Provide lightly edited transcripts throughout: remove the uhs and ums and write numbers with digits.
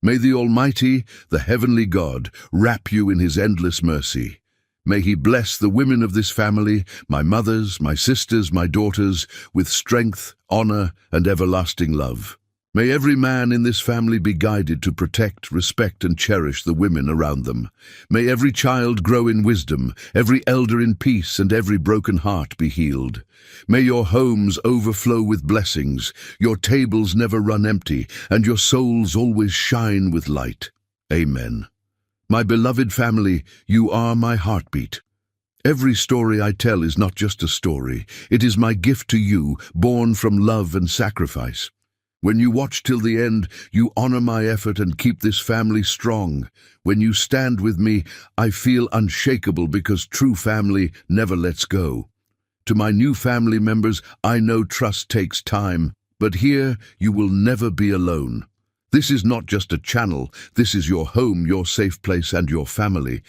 May the Almighty, the Heavenly God, wrap you in His endless mercy. May He bless the women of this family, my mothers, my sisters, my daughters, with strength, honor, and everlasting love. May every man in this family be guided to protect, respect, and cherish the women around them. May every child grow in wisdom, every elder in peace, and every broken heart be healed. May your homes overflow with blessings, your tables never run empty, and your souls always shine with light. Amen. My beloved family, you are my heartbeat. Every story I tell is not just a story. It is my gift to you, born from love and sacrifice. When you watch till the end, you honor my effort and keep this family strong. When you stand with me, I feel unshakable because true family never lets go. To my new family members, I know trust takes time, but here you will never be alone. This is not just a channel, this is your home, your safe place, and your family.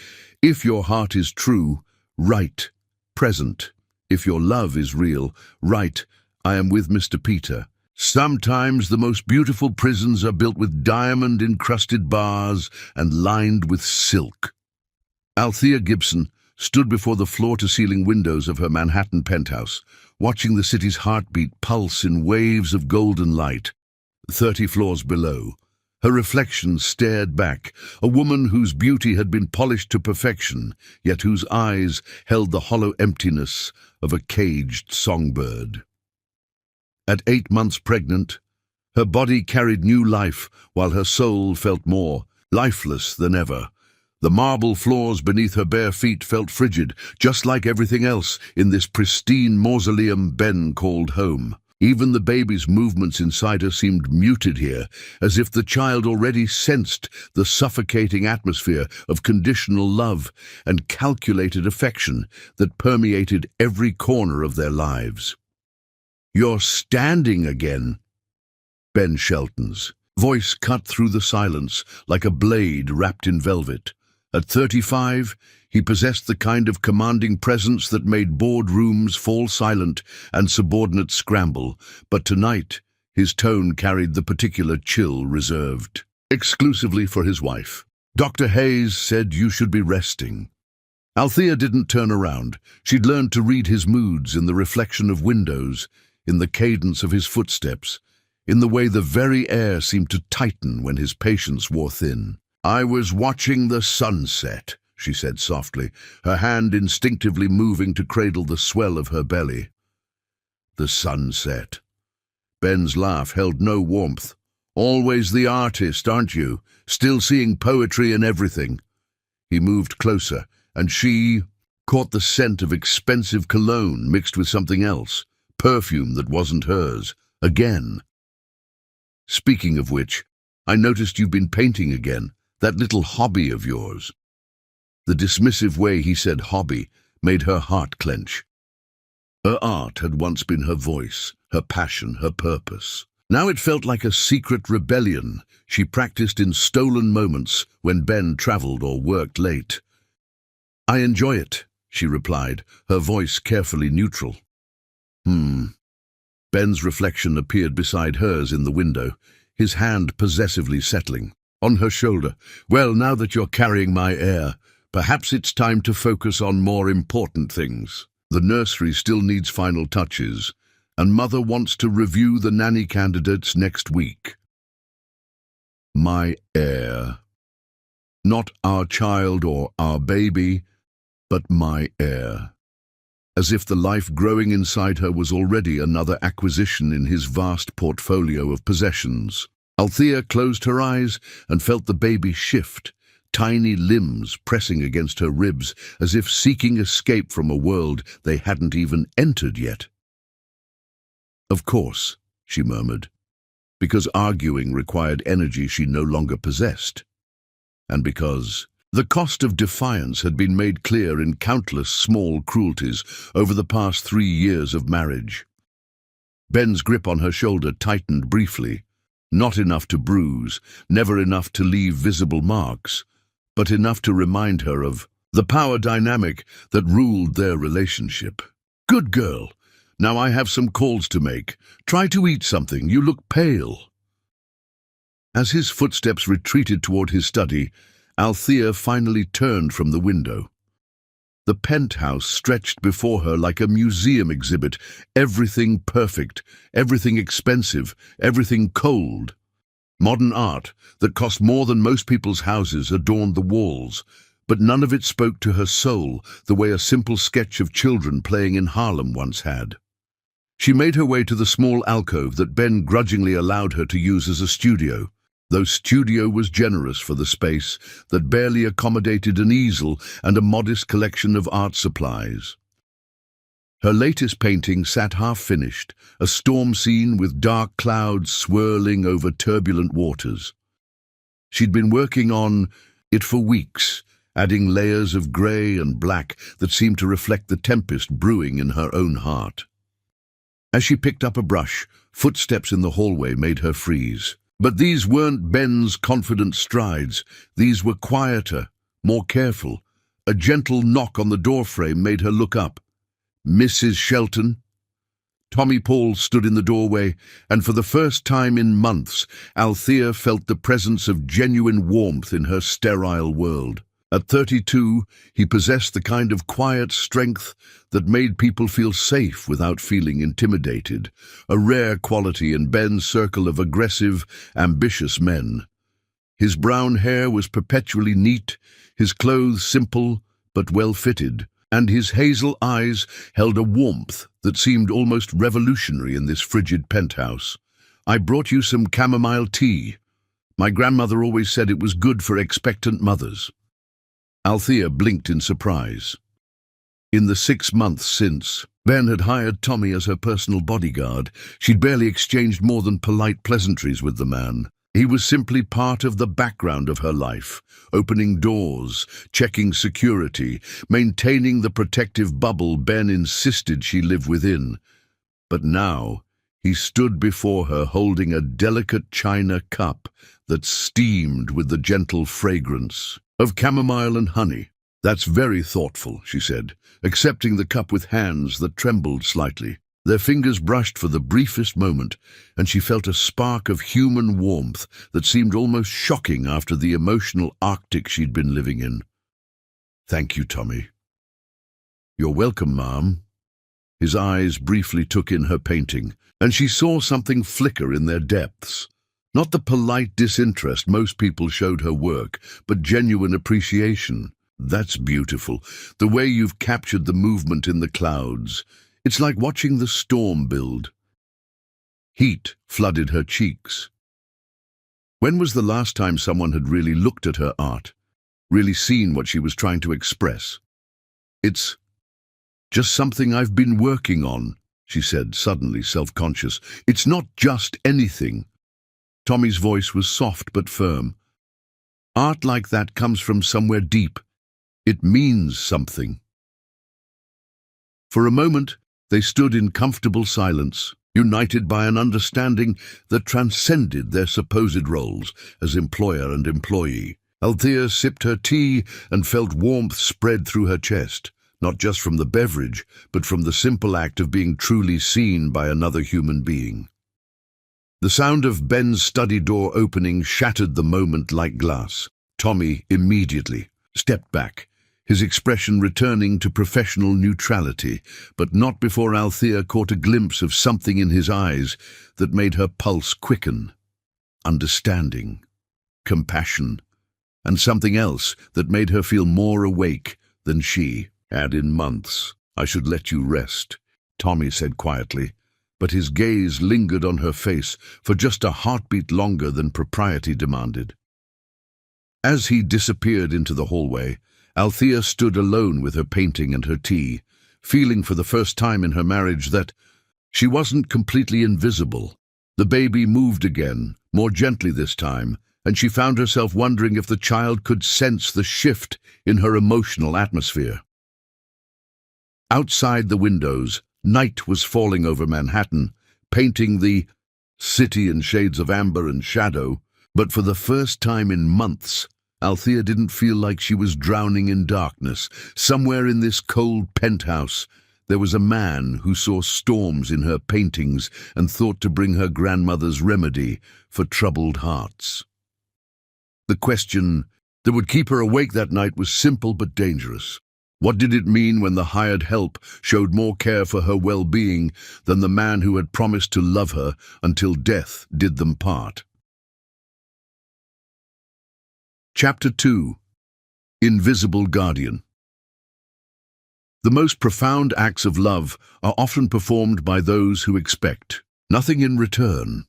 If your heart is true, right, present. If your love is real, right, I am with Mr. Peter. Sometimes the most beautiful prisons are built with diamond-encrusted bars and lined with silk. Althea Gibson stood before the floor-to-ceiling windows of her Manhattan penthouse, watching the city's heartbeat pulse in waves of golden light. 30 floors below, her reflection stared back, a woman whose beauty had been polished to perfection, yet whose eyes held the hollow emptiness of a caged songbird. At 8 months pregnant, her body carried new life, while her soul felt more lifeless than ever. The marble floors beneath her bare feet felt frigid, just like everything else in this pristine mausoleum Ben called home. Even the baby's movements inside her seemed muted here, as if the child already sensed the suffocating atmosphere of conditional love and calculated affection that permeated every corner of their lives. "You're standing again," Ben Shelton's voice cut through the silence like a blade wrapped in velvet. At 35, he possessed the kind of commanding presence that made boardrooms fall silent and subordinates scramble, but tonight his tone carried the particular chill reserved exclusively for his wife. "Dr. Hayes said you should be resting." Althea didn't turn around. She'd learned to read his moods in the reflection of windows, in the cadence of his footsteps, in the way the very air seemed to tighten when his patience wore thin. "I was watching the sunset," she said softly, her hand instinctively moving to cradle the swell of her belly. The sunset. Ben's laugh held no warmth. "Always the artist, aren't you? Still seeing poetry in everything." He moved closer, and she caught the scent of expensive cologne mixed with something else, perfume that wasn't hers, again. "Speaking of which, I noticed you've been painting again, that little hobby of yours." The dismissive way he said hobby made her heart clench. Her art had once been her voice, her passion, her purpose. Now it felt like a secret rebellion she practiced in stolen moments when Ben traveled or worked late. "I enjoy it," she replied, her voice carefully neutral. Ben's reflection appeared beside hers in the window, his hand possessively settling on her shoulder. "Well, now that you're carrying my air, perhaps it's time to focus on more important things. The nursery still needs final touches, and Mother wants to review the nanny candidates next week." My heir. Not our child or our baby, but my heir. As if the life growing inside her was already another acquisition in his vast portfolio of possessions. Althea closed her eyes and felt the baby shift, tiny limbs pressing against her ribs as if seeking escape from a world they hadn't even entered yet. "Of course," she murmured, because arguing required energy she no longer possessed, and because the cost of defiance had been made clear in countless small cruelties over the past 3 years of marriage. Ben's grip on her shoulder tightened briefly, not enough to bruise, never enough to leave visible marks, but enough to remind her of the power dynamic that ruled their relationship. "Good girl. Now I have some calls to make. Try to eat something. You look pale." As his footsteps retreated toward his study, Althea finally turned from the window. The penthouse stretched before her like a museum exhibit, everything perfect, everything expensive, everything cold. Modern art that cost more than most people's houses adorned the walls, but none of it spoke to her soul the way a simple sketch of children playing in Harlem once had. She made her way to the small alcove that Ben grudgingly allowed her to use as a studio, though studio was generous for the space that barely accommodated an easel and a modest collection of art supplies. Her latest painting sat half-finished, a storm scene with dark clouds swirling over turbulent waters. She'd been working on it for weeks, adding layers of grey and black that seemed to reflect the tempest brewing in her own heart. As she picked up a brush, footsteps in the hallway made her freeze. But these weren't Ben's confident strides. These were quieter, more careful. A gentle knock on the doorframe made her look up. "Mrs. Shelton?" Tommy Paul stood in the doorway, and for the first time in months, Althea felt the presence of genuine warmth in her sterile world. At 32, he possessed the kind of quiet strength that made people feel safe without feeling intimidated, a rare quality in Ben's circle of aggressive, ambitious men. His brown hair was perpetually neat, his clothes simple but well-fitted, and his hazel eyes held a warmth that seemed almost revolutionary in this frigid penthouse. "I brought you some chamomile tea. My grandmother always said it was good for expectant mothers." Althea blinked in surprise. In the 6 months since, Ben had hired Tommy as her personal bodyguard. She'd barely exchanged more than polite pleasantries with the man. He was simply part of the background of her life, opening doors, checking security, maintaining the protective bubble Ben insisted she live within. But now, he stood before her holding a delicate china cup that steamed with the gentle fragrance of chamomile and honey. "That's very thoughtful," she said, accepting the cup with hands that trembled slightly. Their fingers brushed for the briefest moment, and she felt a spark of human warmth that seemed almost shocking after the emotional Arctic she'd been living in. "Thank you, Tommy." "You're welcome, Ma'am." His eyes briefly took in her painting, and she saw something flicker in their depths. Not the polite disinterest most people showed her work, but genuine appreciation. "That's beautiful. The way you've captured the movement in the clouds. It's like watching the storm build." Heat flooded her cheeks. When was the last time someone had really looked at her art, really seen what she was trying to express? "It's just something I've been working on," she said, suddenly self-conscious. "It's not just anything." Tommy's voice was soft but firm. "Art like that comes from somewhere deep. It means something." For a moment, they stood in comfortable silence, united by an understanding that transcended their supposed roles as employer and employee. Althea sipped her tea and felt warmth spread through her chest, not just from the beverage, but from the simple act of being truly seen by another human being. The sound of Ben's study door opening shattered the moment like glass. Tommy immediately stepped back, his expression returning to professional neutrality, but not before Althea caught a glimpse of something in his eyes that made her pulse quicken. Understanding, compassion, and something else that made her feel more awake than she had in months. "I should let you rest," Tommy said quietly, but his gaze lingered on her face for just a heartbeat longer than propriety demanded. As he disappeared into the hallway, Althea stood alone with her painting and her tea, feeling for the first time in her marriage that she wasn't completely invisible. The baby moved again, more gently this time, and she found herself wondering if the child could sense the shift in her emotional atmosphere. Outside the windows, night was falling over Manhattan, painting the city in shades of amber and shadow, but for the first time in months, Althea didn't feel like she was drowning in darkness. Somewhere in this cold penthouse, there was a man who saw storms in her paintings and thought to bring her grandmother's remedy for troubled hearts. The question that would keep her awake that night was simple but dangerous. What did it mean when the hired help showed more care for her well-being than the man who had promised to love her until death did them part? Chapter 2. Invisible Guardian. The most profound acts of love are often performed by those who expect nothing in return.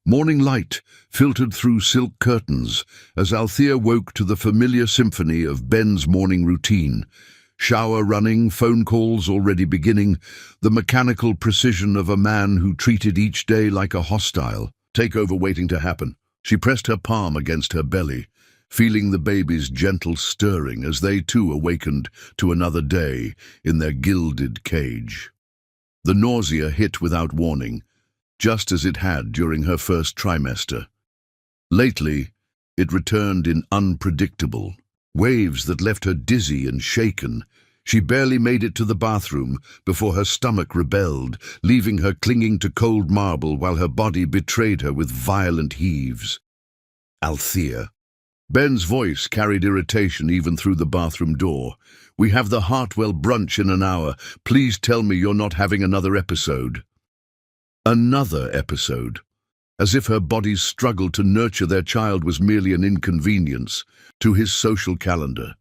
Morning light filtered through silk curtains as Althea woke to the familiar symphony of Ben's morning routine. Shower running, phone calls already beginning, the mechanical precision of a man who treated each day like a hostile takeover waiting to happen. She pressed her palm against her belly, feeling the baby's gentle stirring as they too awakened to another day in their gilded cage. The nausea hit without warning, just as it had during her first trimester. Lately, it returned in unpredictable waves that left her dizzy and shaken. She barely made it to the bathroom before her stomach rebelled, leaving her clinging to cold marble while her body betrayed her with violent heaves. Althea. Ben's voice carried irritation even through the bathroom door. "We have the Hartwell brunch in an hour. Please tell me you're not having another episode." Another episode. As if her body's struggle to nurture their child was merely an inconvenience to his social calendar.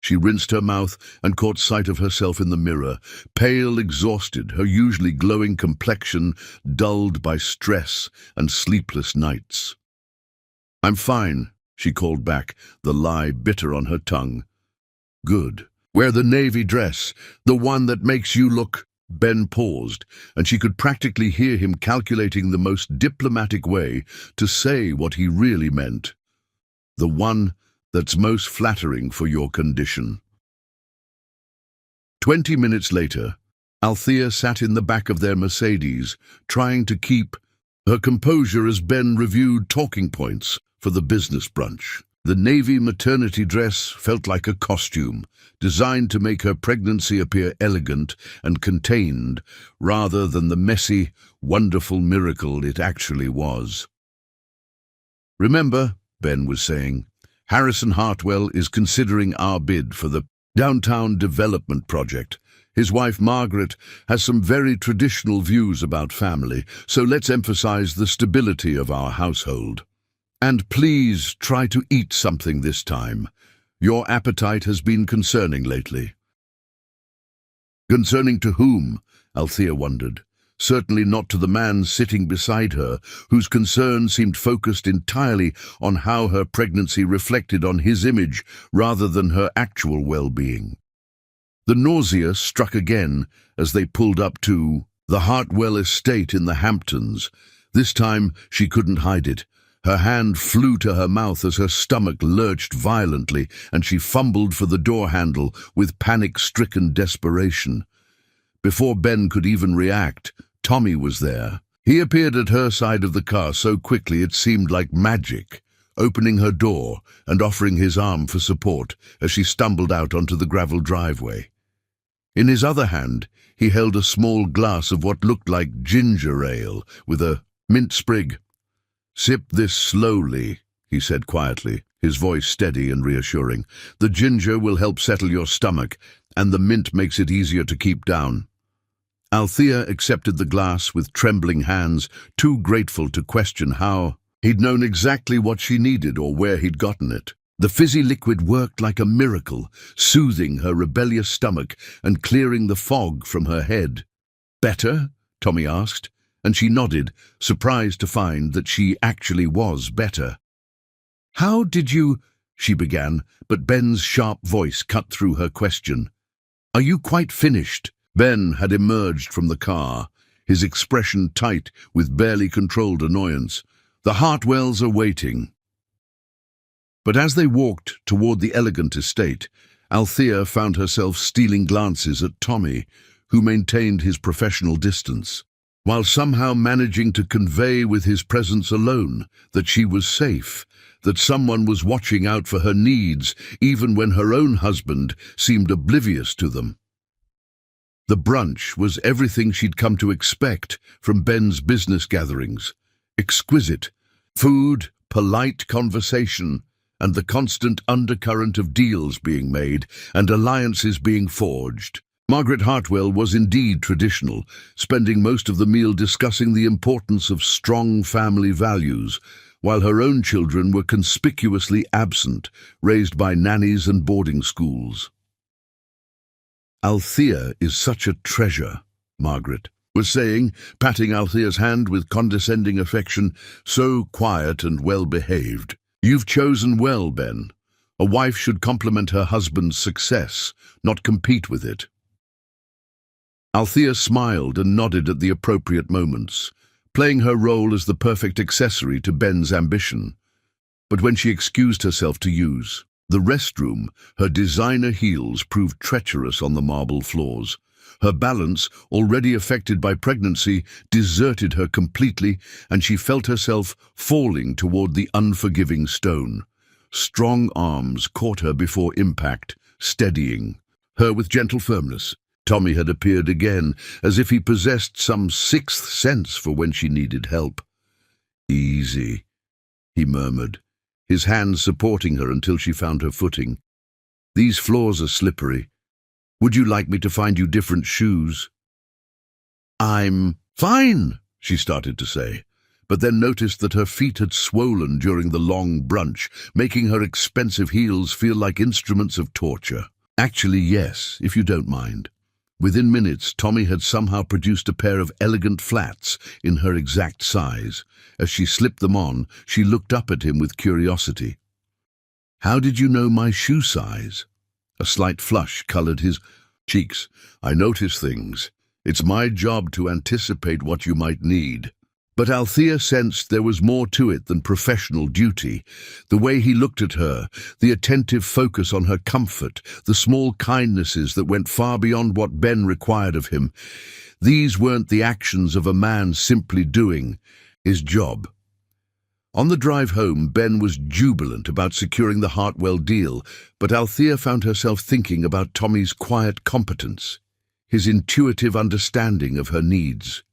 She rinsed her mouth and caught sight of herself in the mirror, pale, exhausted, her usually glowing complexion dulled by stress and sleepless nights. "I'm fine," she called back, the lie bitter on her tongue. "Good. Wear the navy dress, the one that makes you look—" Ben paused, and she could practically hear him calculating the most diplomatic way to say what he really meant. "The one that's most flattering for your condition." 20 minutes later, Althea sat in the back of their Mercedes, trying to keep her composure as Ben reviewed talking points for the business brunch. The navy maternity dress felt like a costume, designed to make her pregnancy appear elegant and contained, rather than the messy, wonderful miracle it actually was. "Remember," Ben was saying, "Harrison Hartwell is considering our bid for the downtown development project. His wife, Margaret, has some very traditional views about family, so let's emphasize the stability of our household. And please try to eat something this time. Your appetite has been concerning lately." Concerning to whom? Althea wondered. Certainly not to the man sitting beside her, whose concern seemed focused entirely on how her pregnancy reflected on his image rather than her actual well-being. The nausea struck again as they pulled up to the Hartwell estate in the Hamptons. This time she couldn't hide it. Her hand flew to her mouth as her stomach lurched violently, and she fumbled for the door handle with panic-stricken desperation. Before Ben could even react, Tommy was there. He appeared at her side of the car so quickly it seemed like magic, opening her door and offering his arm for support as she stumbled out onto the gravel driveway. In his other hand, he held a small glass of what looked like ginger ale with a mint sprig. "Sip this slowly," he said quietly, his voice steady and reassuring. "The ginger will help settle your stomach, and the mint makes it easier to keep down." Althea accepted the glass with trembling hands, too grateful to question how he'd known exactly what she needed or where he'd gotten it. The fizzy liquid worked like a miracle, soothing her rebellious stomach and clearing the fog from her head. "Better?" Tommy asked, and she nodded, surprised to find that she actually was better. "How did you—" she began, but Ben's sharp voice cut through her question. "Are you quite finished?" Ben had emerged from the car, his expression tight with barely controlled annoyance. "The Hartwells are waiting." But as they walked toward the elegant estate, Althea found herself stealing glances at Tommy, who maintained his professional distance, while somehow managing to convey with his presence alone that she was safe, that someone was watching out for her needs, even when her own husband seemed oblivious to them. The brunch was everything she'd come to expect from Ben's business gatherings. Exquisite. Food, polite conversation, and the constant undercurrent of deals being made and alliances being forged. Margaret Hartwell was indeed traditional, spending most of the meal discussing the importance of strong family values, while her own children were conspicuously absent, raised by nannies and boarding schools. "Althea is such a treasure," Margaret was saying, patting Althea's hand with condescending affection, "so quiet and well-behaved. You've chosen well, Ben. A wife should compliment her husband's success, not compete with it." Althea smiled and nodded at the appropriate moments, playing her role as the perfect accessory to Ben's ambition. But when she excused herself to use the restroom, her designer heels proved treacherous on the marble floors. Her balance, already affected by pregnancy, deserted her completely, and she felt herself falling toward the unforgiving stone. Strong arms caught her before impact, steadying her with gentle firmness. Tommy had appeared again, as if he possessed some sixth sense for when she needed help. "Easy," he murmured, his hands supporting her until she found her footing. "These floors are slippery. Would you like me to find you different shoes?" "I'm fine," she started to say, but then noticed that her feet had swollen during the long brunch, making her expensive heels feel like instruments of torture. "Actually, yes, if you don't mind." Within minutes, Tommy had somehow produced a pair of elegant flats in her exact size. As she slipped them on, she looked up at him with curiosity. "How did you know my shoe size?" A slight flush colored his cheeks. "I notice things. It's my job to anticipate what you might need." But Althea sensed there was more to it than professional duty. The way he looked at her, the attentive focus on her comfort, the small kindnesses that went far beyond what Ben required of him. These weren't the actions of a man simply doing his job. On the drive home, Ben was jubilant about securing the Hartwell deal, but Althea found herself thinking about Tommy's quiet competence, his intuitive understanding of her needs.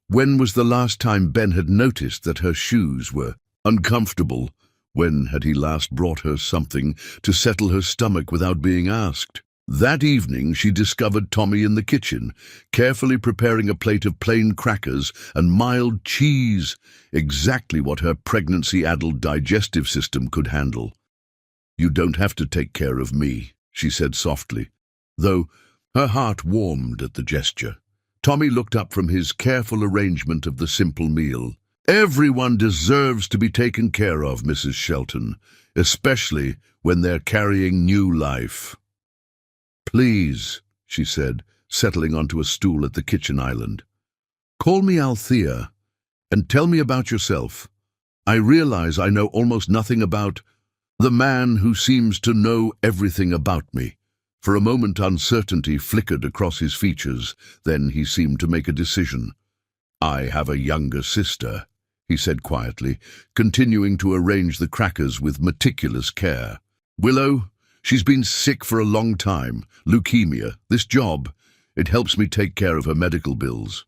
When was the last time Ben had noticed that her shoes were uncomfortable? When had he last brought her something to settle her stomach without being asked? That evening she discovered Tommy in the kitchen, carefully preparing a plate of plain crackers and mild cheese, exactly what her pregnancy-addled digestive system could handle. "You don't have to take care of me," she said softly, though her heart warmed at the gesture. Tommy looked up from his careful arrangement of the simple meal. "Everyone deserves to be taken care of, Mrs. Shelton, especially when they're carrying new life." "Please," she said, settling onto a stool at the kitchen island. "Call me Althea, and tell me about yourself. I realize I know almost nothing about the man who seems to know everything about me." For a moment uncertainty flickered across his features, then he seemed to make a decision. "I have a younger sister," he said quietly, continuing to arrange the crackers with meticulous care. "Willow, she's been sick for a long time, leukemia. This job, it helps me take care of her medical bills."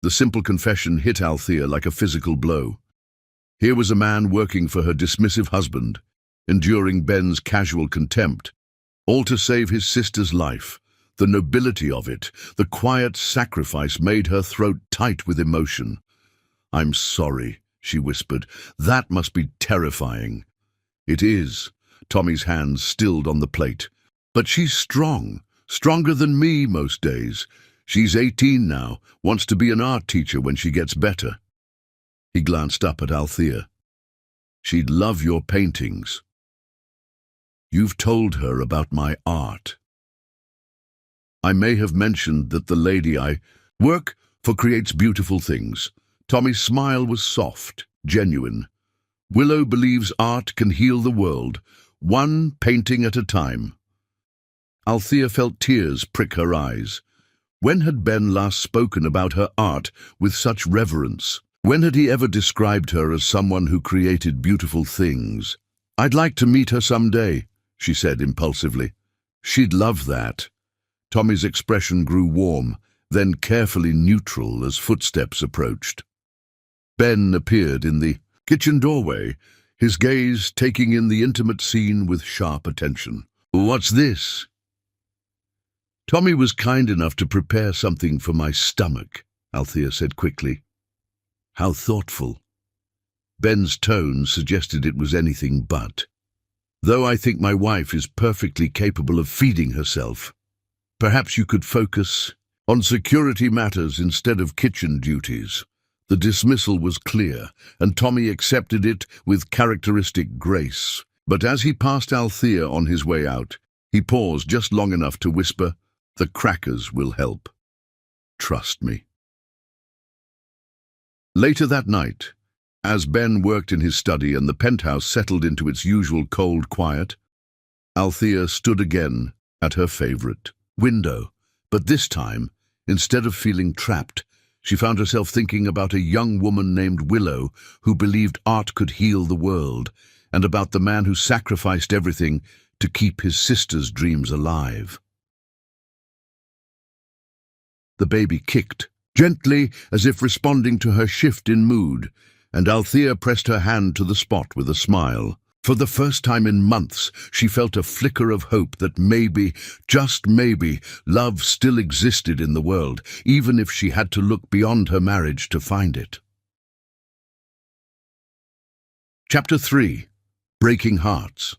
The simple confession hit Althea like a physical blow. Here was a man working for her dismissive husband, enduring Ben's casual contempt, all to save his sister's life. The nobility of it, the quiet sacrifice made her throat tight with emotion. "I'm sorry," she whispered. "That must be terrifying." "It is," Tommy's hands stilled on the plate. "But she's strong, stronger than me most days. She's 18 now, wants to be an art teacher when she gets better." He glanced up at Althea. "She'd love your paintings." "You've told her about my art." "I may have mentioned that the lady I work for creates beautiful things." Tommy's smile was soft, genuine. "Willow believes art can heal the world, one painting at a time." Althea felt tears prick her eyes. When had Ben last spoken about her art with such reverence? When had he ever described her as someone who created beautiful things? "I'd like to meet her someday," she said impulsively. "She'd love that." Tommy's expression grew warm, then carefully neutral as footsteps approached. Ben appeared in the kitchen doorway, his gaze taking in the intimate scene with sharp attention. "What's this?" "Tommy was kind enough to prepare something for my stomach," Althea said quickly. "How thoughtful." Ben's tone suggested it was anything but. "Though I think my wife is perfectly capable of feeding herself. Perhaps you could focus on security matters instead of kitchen duties." The dismissal was clear, and Tommy accepted it with characteristic grace. But as he passed Althea on his way out, he paused just long enough to whisper, "The crackers will help. Trust me." Later that night, as Ben worked in his study and the penthouse settled into its usual cold quiet, Althea stood again at her favorite window. But this time, instead of feeling trapped, she found herself thinking about a young woman named Willow who believed art could heal the world, and about the man who sacrificed everything to keep his sister's dreams alive. The baby kicked, gently as if responding to her shift in mood, and Althea pressed her hand to the spot with a smile. For the first time in months, she felt a flicker of hope that maybe, just maybe, love still existed in the world, even if she had to look beyond her marriage to find it. Chapter 3. Breaking Hearts.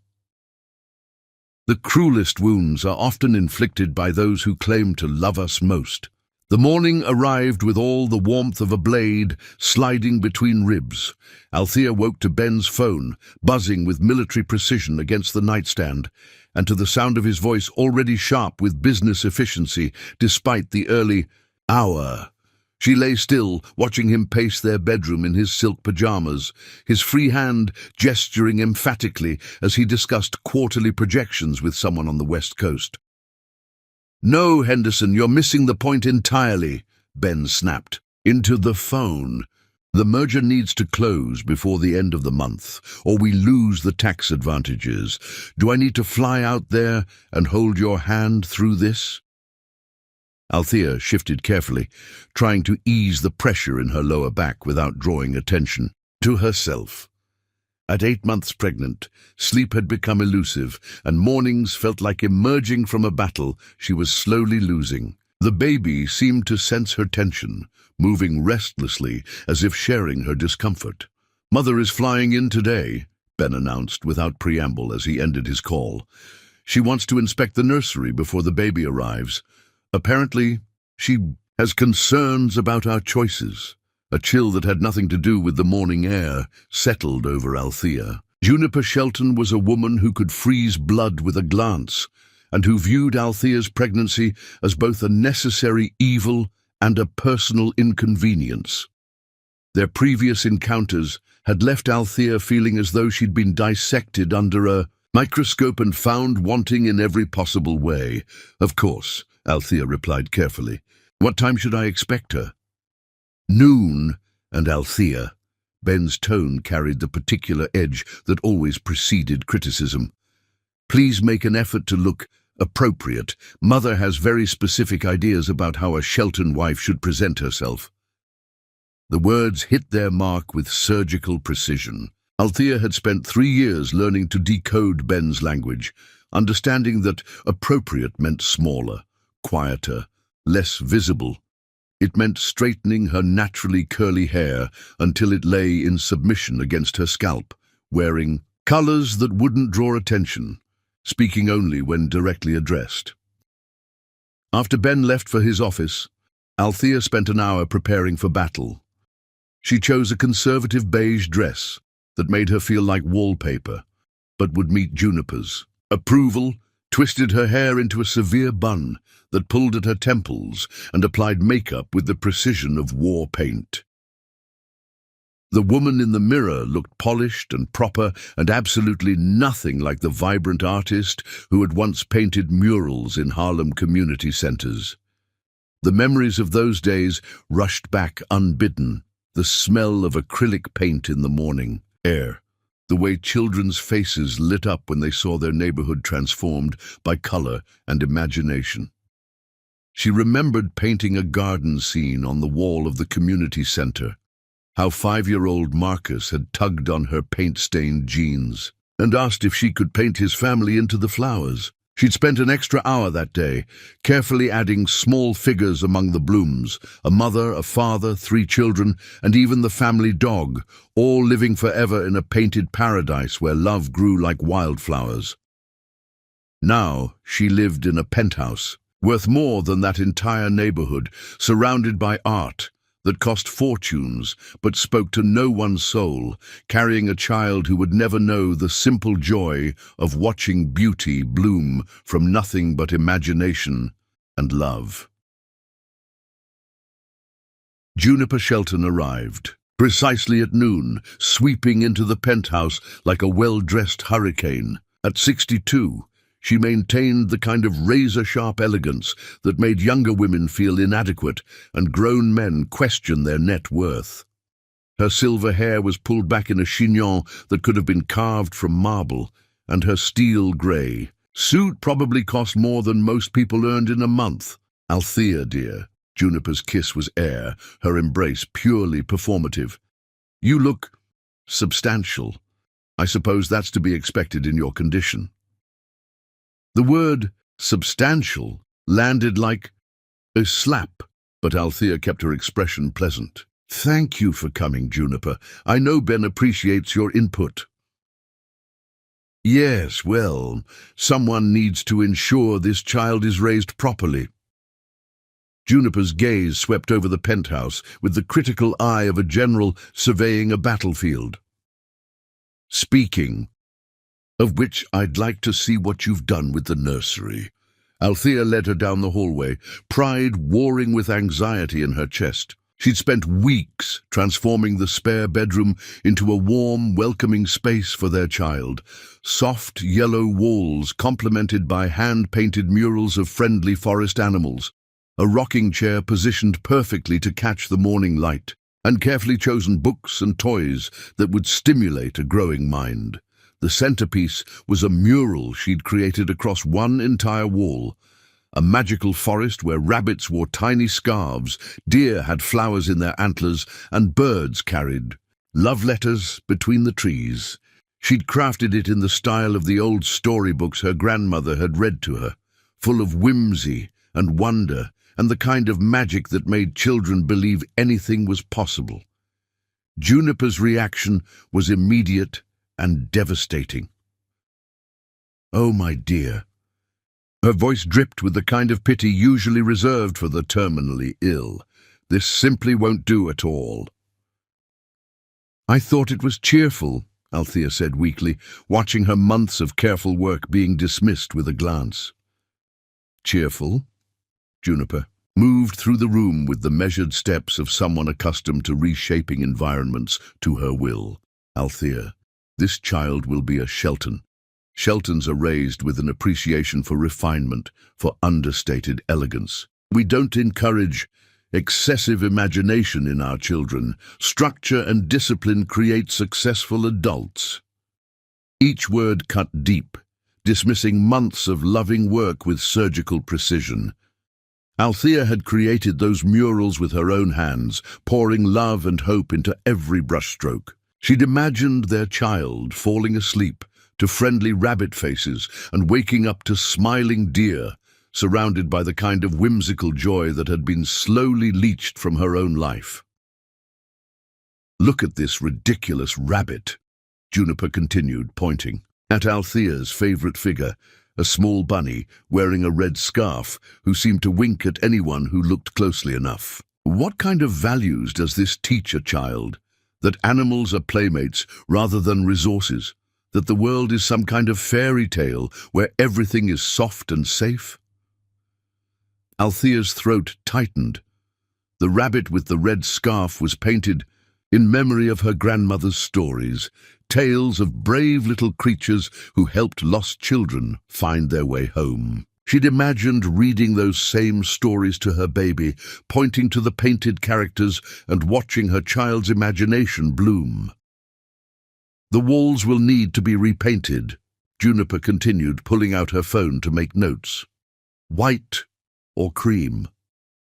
The cruelest wounds are often inflicted by those who claim to love us most. The morning arrived with all the warmth of a blade sliding between ribs. Althea woke to Ben's phone, buzzing with military precision against the nightstand, and to the sound of his voice already sharp with business efficiency, despite the early hour. She lay still, watching him pace their bedroom in his silk pajamas, his free hand gesturing emphatically as he discussed quarterly projections with someone on the West Coast. "No, Henderson, you're missing the point entirely," Ben snapped. "Into the phone. The merger needs to close before the end of the month, or we lose the tax advantages. Do I need to fly out there and hold your hand through this?" Althea shifted carefully, trying to ease the pressure in her lower back without drawing attention to herself. At 8 months pregnant, sleep had become elusive, and mornings felt like emerging from a battle she was slowly losing. The baby seemed to sense her tension, moving restlessly as if sharing her discomfort. "Mother is flying in today," Ben announced without preamble as he ended his call. "She wants to inspect the nursery before the baby arrives. Apparently, she has concerns about our choices." A chill that had nothing to do with the morning air settled over Althea. Juniper Shelton was a woman who could freeze blood with a glance, and who viewed Althea's pregnancy as both a necessary evil and a personal inconvenience. Their previous encounters had left Althea feeling as though she'd been dissected under a microscope and found wanting in every possible way. "Of course," Althea replied carefully. "What time should I expect her?" "Noon," and Althea. Ben's tone carried the particular edge that always preceded criticism. "Please make an effort to look appropriate. Mother has very specific ideas about how a Shelton wife should present herself." The words hit their mark with surgical precision. Althea had spent 3 years learning to decode Ben's language, understanding that appropriate meant smaller, quieter, less visible. It meant straightening her naturally curly hair until it lay in submission against her scalp, wearing colors that wouldn't draw attention, speaking only when directly addressed. After Ben left for his office, Althea spent an hour preparing for battle. She chose a conservative beige dress that made her feel like wallpaper, but would meet Juniper's approval, twisted her hair into a severe bun that pulled at her temples, and applied makeup with the precision of war paint. The woman in the mirror looked polished and proper and absolutely nothing like the vibrant artist who had once painted murals in Harlem community centers. The memories of those days rushed back unbidden, the smell of acrylic paint in the morning air, the way children's faces lit up when they saw their neighborhood transformed by color and imagination. She remembered painting a garden scene on the wall of the community center, how 5-year-old Marcus had tugged on her paint-stained jeans and asked if she could paint his family into the flowers. She'd spent an extra hour that day, carefully adding small figures among the blooms, a mother, a father, 3 children, and even the family dog, all living forever in a painted paradise where love grew like wildflowers. Now she lived in a penthouse, worth more than that entire neighborhood, surrounded by art that cost fortunes but spoke to no one's soul, carrying a child who would never know the simple joy of watching beauty bloom from nothing but imagination and love. Juniper Shelton arrived, precisely at noon, sweeping into the penthouse like a well-dressed hurricane. At 62, she maintained the kind of razor-sharp elegance that made younger women feel inadequate and grown men question their net worth. Her silver hair was pulled back in a chignon that could have been carved from marble, and her steel grey suit probably cost more than most people earned in a month. "Althea, dear." Juniper's kiss was air, her embrace purely performative. "You look substantial. I suppose that's to be expected in your condition." The word substantial landed like a slap, but Althea kept her expression pleasant. "Thank you for coming, Juniper. I know Ben appreciates your input." "Yes, well, someone needs to ensure this child is raised properly." Juniper's gaze swept over the penthouse with the critical eye of a general surveying a battlefield. "Speaking of which, I'd like to see what you've done with the nursery." Althea led her down the hallway, pride warring with anxiety in her chest. She'd spent weeks transforming the spare bedroom into a warm, welcoming space for their child. Soft, yellow walls complemented by hand-painted murals of friendly forest animals, a rocking chair positioned perfectly to catch the morning light, and carefully chosen books and toys that would stimulate a growing mind. The centerpiece was a mural she'd created across one entire wall, a magical forest where rabbits wore tiny scarves, deer had flowers in their antlers, and birds carried love letters between the trees. She'd crafted it in the style of the old storybooks her grandmother had read to her, full of whimsy and wonder and the kind of magic that made children believe anything was possible. Juniper's reaction was immediate and devastating. "Oh, my dear." Her voice dripped with the kind of pity usually reserved for the terminally ill. "This simply won't do at all." "I thought it was cheerful," Althea said weakly, watching her months of careful work being dismissed with a glance. "Cheerful?" Juniper moved through the room with the measured steps of someone accustomed to reshaping environments to her will. "Althea, this child will be a Shelton. Sheltons are raised with an appreciation for refinement, for understated elegance. We don't encourage excessive imagination in our children. Structure and discipline create successful adults." Each word cut deep, dismissing months of loving work with surgical precision. Althea had created those murals with her own hands, pouring love and hope into every brushstroke. She'd imagined their child falling asleep to friendly rabbit faces and waking up to smiling deer, surrounded by the kind of whimsical joy that had been slowly leached from her own life. "Look at this ridiculous rabbit," Juniper continued, pointing at Althea's favorite figure, a small bunny wearing a red scarf who seemed to wink at anyone who looked closely enough. "What kind of values does this teach a child? That animals are playmates rather than resources? That the world is some kind of fairy tale where everything is soft and safe?" Althea's throat tightened. The rabbit with the red scarf was painted in memory of her grandmother's stories, tales of brave little creatures who helped lost children find their way home. She'd imagined reading those same stories to her baby, pointing to the painted characters and watching her child's imagination bloom. "The walls will need to be repainted," Juniper continued, pulling out her phone to make notes. "White or cream.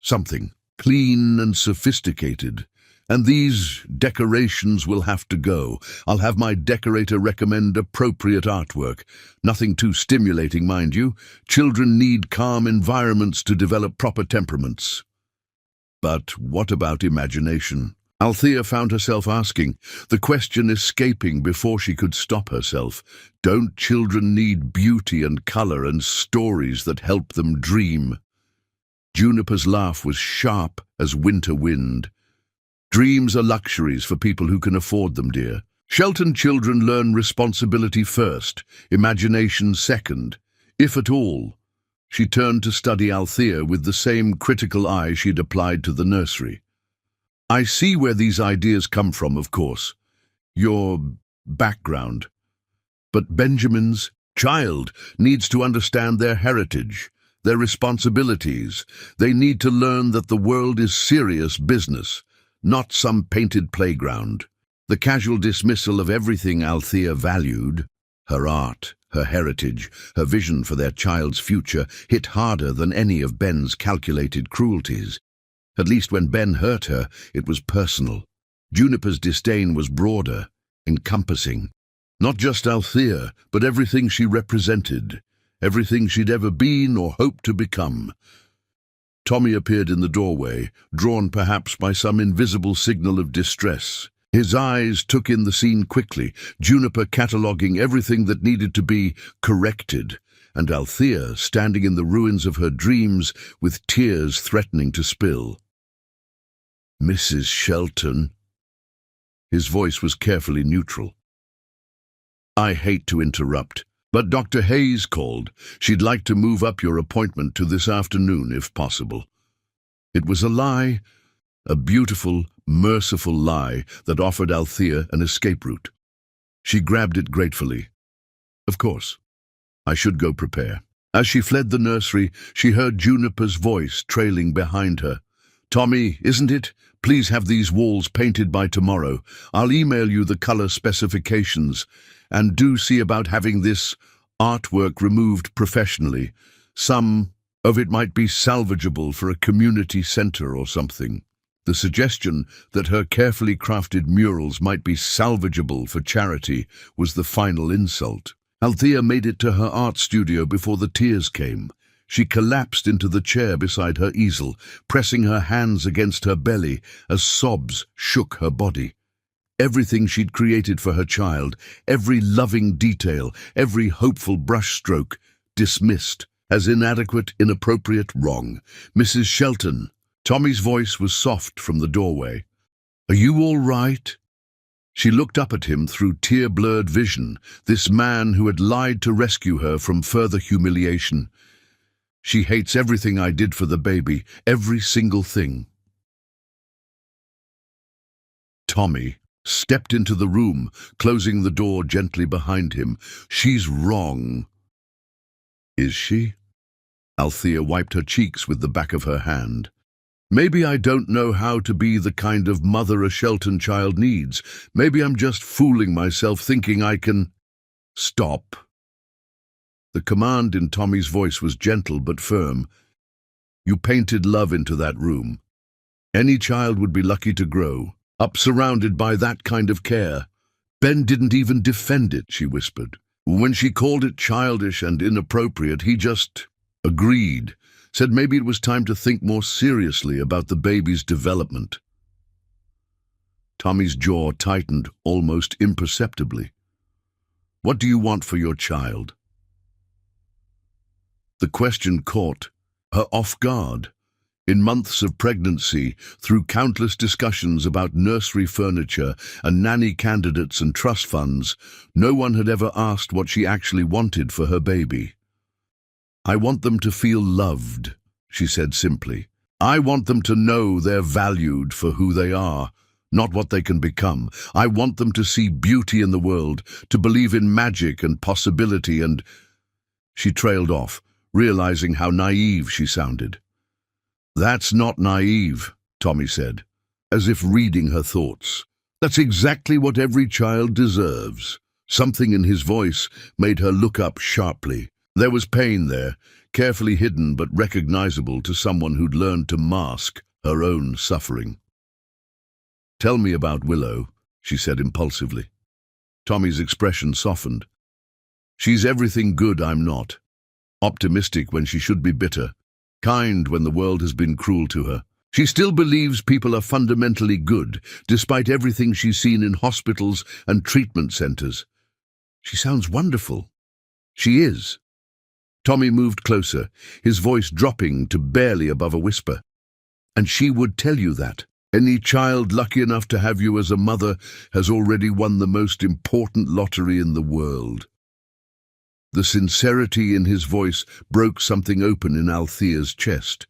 Something clean and sophisticated. And these decorations will have to go. I'll have my decorator recommend appropriate artwork. Nothing too stimulating, mind you. Children need calm environments to develop proper temperaments. But what about imagination? Althea found herself asking, the question escaping before she could stop herself. Don't children need beauty and colour and stories that help them dream? Juniper's laugh was sharp as winter wind. Dreams are luxuries for people who can afford them, dear. Shelton children learn responsibility first, imagination second, if at all. She turned to study Althea with the same critical eye she'd applied to the nursery. I see where these ideas come from, of course. Your background. But Benjamin's child needs to understand their heritage, their responsibilities. They need to learn that the world is serious business, not some painted playground. The casual dismissal of everything Althea valued, her art, her heritage, her vision for their child's future, hit harder than any of Ben's calculated cruelties. At least when Ben hurt her, it was personal. Juniper's disdain was broader, encompassing. Not just Althea, but everything she represented, everything she'd ever been or hoped to become. Tommy appeared in the doorway, drawn perhaps by some invisible signal of distress. His eyes took in the scene quickly, Juniper cataloguing everything that needed to be corrected, and Althea standing in the ruins of her dreams with tears threatening to spill. Mrs. Shelton. His voice was carefully neutral. I hate to interrupt, but Dr. Hayes called. She'd like to move up your appointment to this afternoon, if possible. It was a lie, a beautiful, merciful lie that offered Althea an escape route. She grabbed it gratefully. Of course. I should go prepare. As she fled the nursery, she heard Juniper's voice trailing behind her. Tommy, isn't it? Please have these walls painted by tomorrow. I'll email you the color specifications. And do see about having this artwork removed professionally. Some of it might be salvageable for a community center or something. The suggestion that her carefully crafted murals might be salvageable for charity was the final insult. Althea made it to her art studio before the tears came. She collapsed into the chair beside her easel, pressing her hands against her belly as sobs shook her body. Everything she'd created for her child, every loving detail, every hopeful brushstroke, dismissed as inadequate, inappropriate, wrong. Mrs. Shelton. Tommy's voice was soft from the doorway. Are you all right? She looked up at him through tear-blurred vision, this man who had lied to rescue her from further humiliation. She hates everything I did for the baby, every single thing. Tommy stepped into the room, closing the door gently behind him. She's wrong. Is she? Althea wiped her cheeks with the back of her hand. Maybe I don't know how to be the kind of mother a Shelton child needs. Maybe I'm just fooling myself thinking I can... Stop. The command in Tommy's voice was gentle but firm. You painted love into that room. Any child would be lucky to grow up surrounded by that kind of care. Ben didn't even defend it, she whispered. When she called it childish and inappropriate, he just agreed, said maybe it was time to think more seriously about the baby's development. Tommy's jaw tightened almost imperceptibly. What do you want for your child? The question caught her off guard. In months of pregnancy, through countless discussions about nursery furniture and nanny candidates and trust funds, no one had ever asked what she actually wanted for her baby. I want them to feel loved, she said simply. I want them to know they're valued for who they are, not what they can become. I want them to see beauty in the world, to believe in magic and possibility and... She trailed off, realizing how naive she sounded. That's not naive, Tommy said, as if reading her thoughts. That's exactly what every child deserves. Something in his voice made her look up sharply. There was pain there, carefully hidden but recognizable to someone who'd learned to mask her own suffering. Tell me about Willow, she said impulsively. Tommy's expression softened. She's everything good I'm not. Optimistic when she should be bitter. Kind when the world has been cruel to her. She still believes people are fundamentally good, despite everything she's seen in hospitals and treatment centers. She sounds wonderful. She is. Tommy moved closer, his voice dropping to barely above a whisper. And she would tell you that. Any child lucky enough to have you as a mother has already won the most important lottery in the world. The sincerity in his voice broke something open in Althea's chest.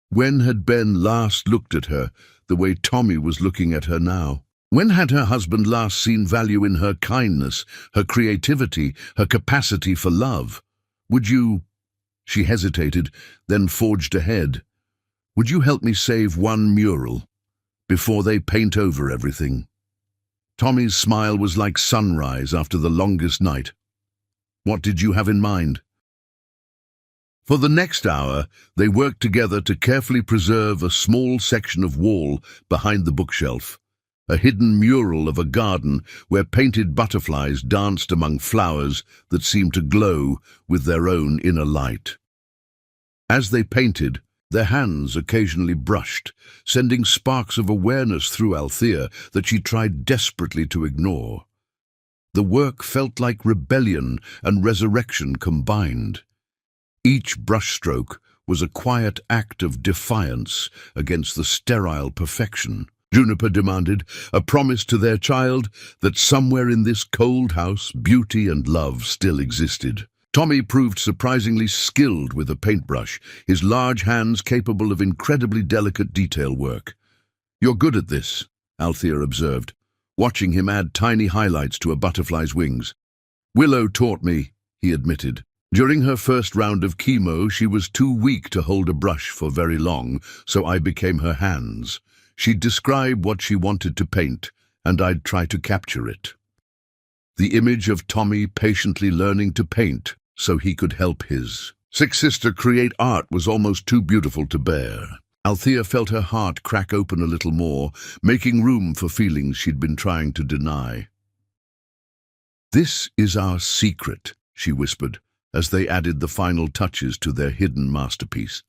When had Ben last looked at her the way Tommy was looking at her now? When had her husband last seen value in her kindness, her creativity, her capacity for love? Would you... She hesitated, then forged ahead. Would you help me save one mural before they paint over everything? Tommy's smile was like sunrise after the longest night. What did you have in mind? For the next hour, they worked together to carefully preserve a small section of wall behind the bookshelf, a hidden mural of a garden where painted butterflies danced among flowers that seemed to glow with their own inner light. As they painted, their hands occasionally brushed, sending sparks of awareness through Althea that she tried desperately to ignore. The work felt like rebellion and resurrection combined. Each brushstroke was a quiet act of defiance against the sterile perfection. Juniper demanded, a promise to their child that somewhere in this cold house beauty and love still existed. Tommy proved surprisingly skilled with a paintbrush, his large hands capable of incredibly delicate detail work. "You're good at this," Althea observed, watching him add tiny highlights to a butterfly's wings. "Willow taught me," he admitted. "During her first round of chemo, she was too weak to hold a brush for very long, so I became her hands. She'd describe what she wanted to paint, and I'd try to capture it." The image of Tommy patiently learning to paint so he could help his sick sister create art was almost too beautiful to bear. Althea felt her heart crack open a little more, making room for feelings she'd been trying to deny. "This is our secret," she whispered, as they added the final touches to their hidden masterpiece.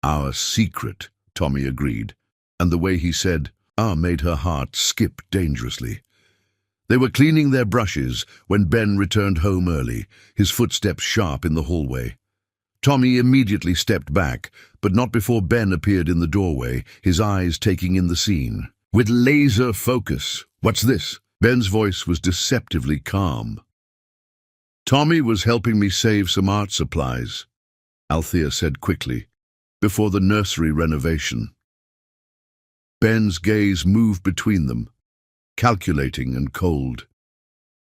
"Our secret," Tommy agreed, and the way he said, "ah," made her heart skip dangerously. They were cleaning their brushes when Ben returned home early, his footsteps sharp in the hallway. Tommy immediately stepped back, but not before Ben appeared in the doorway, his eyes taking in the scene. With laser focus. "What's this?" Ben's voice was deceptively calm. "Tommy was helping me save some art supplies," Althea said quickly, "before the nursery renovation." Ben's gaze moved between them, calculating and cold.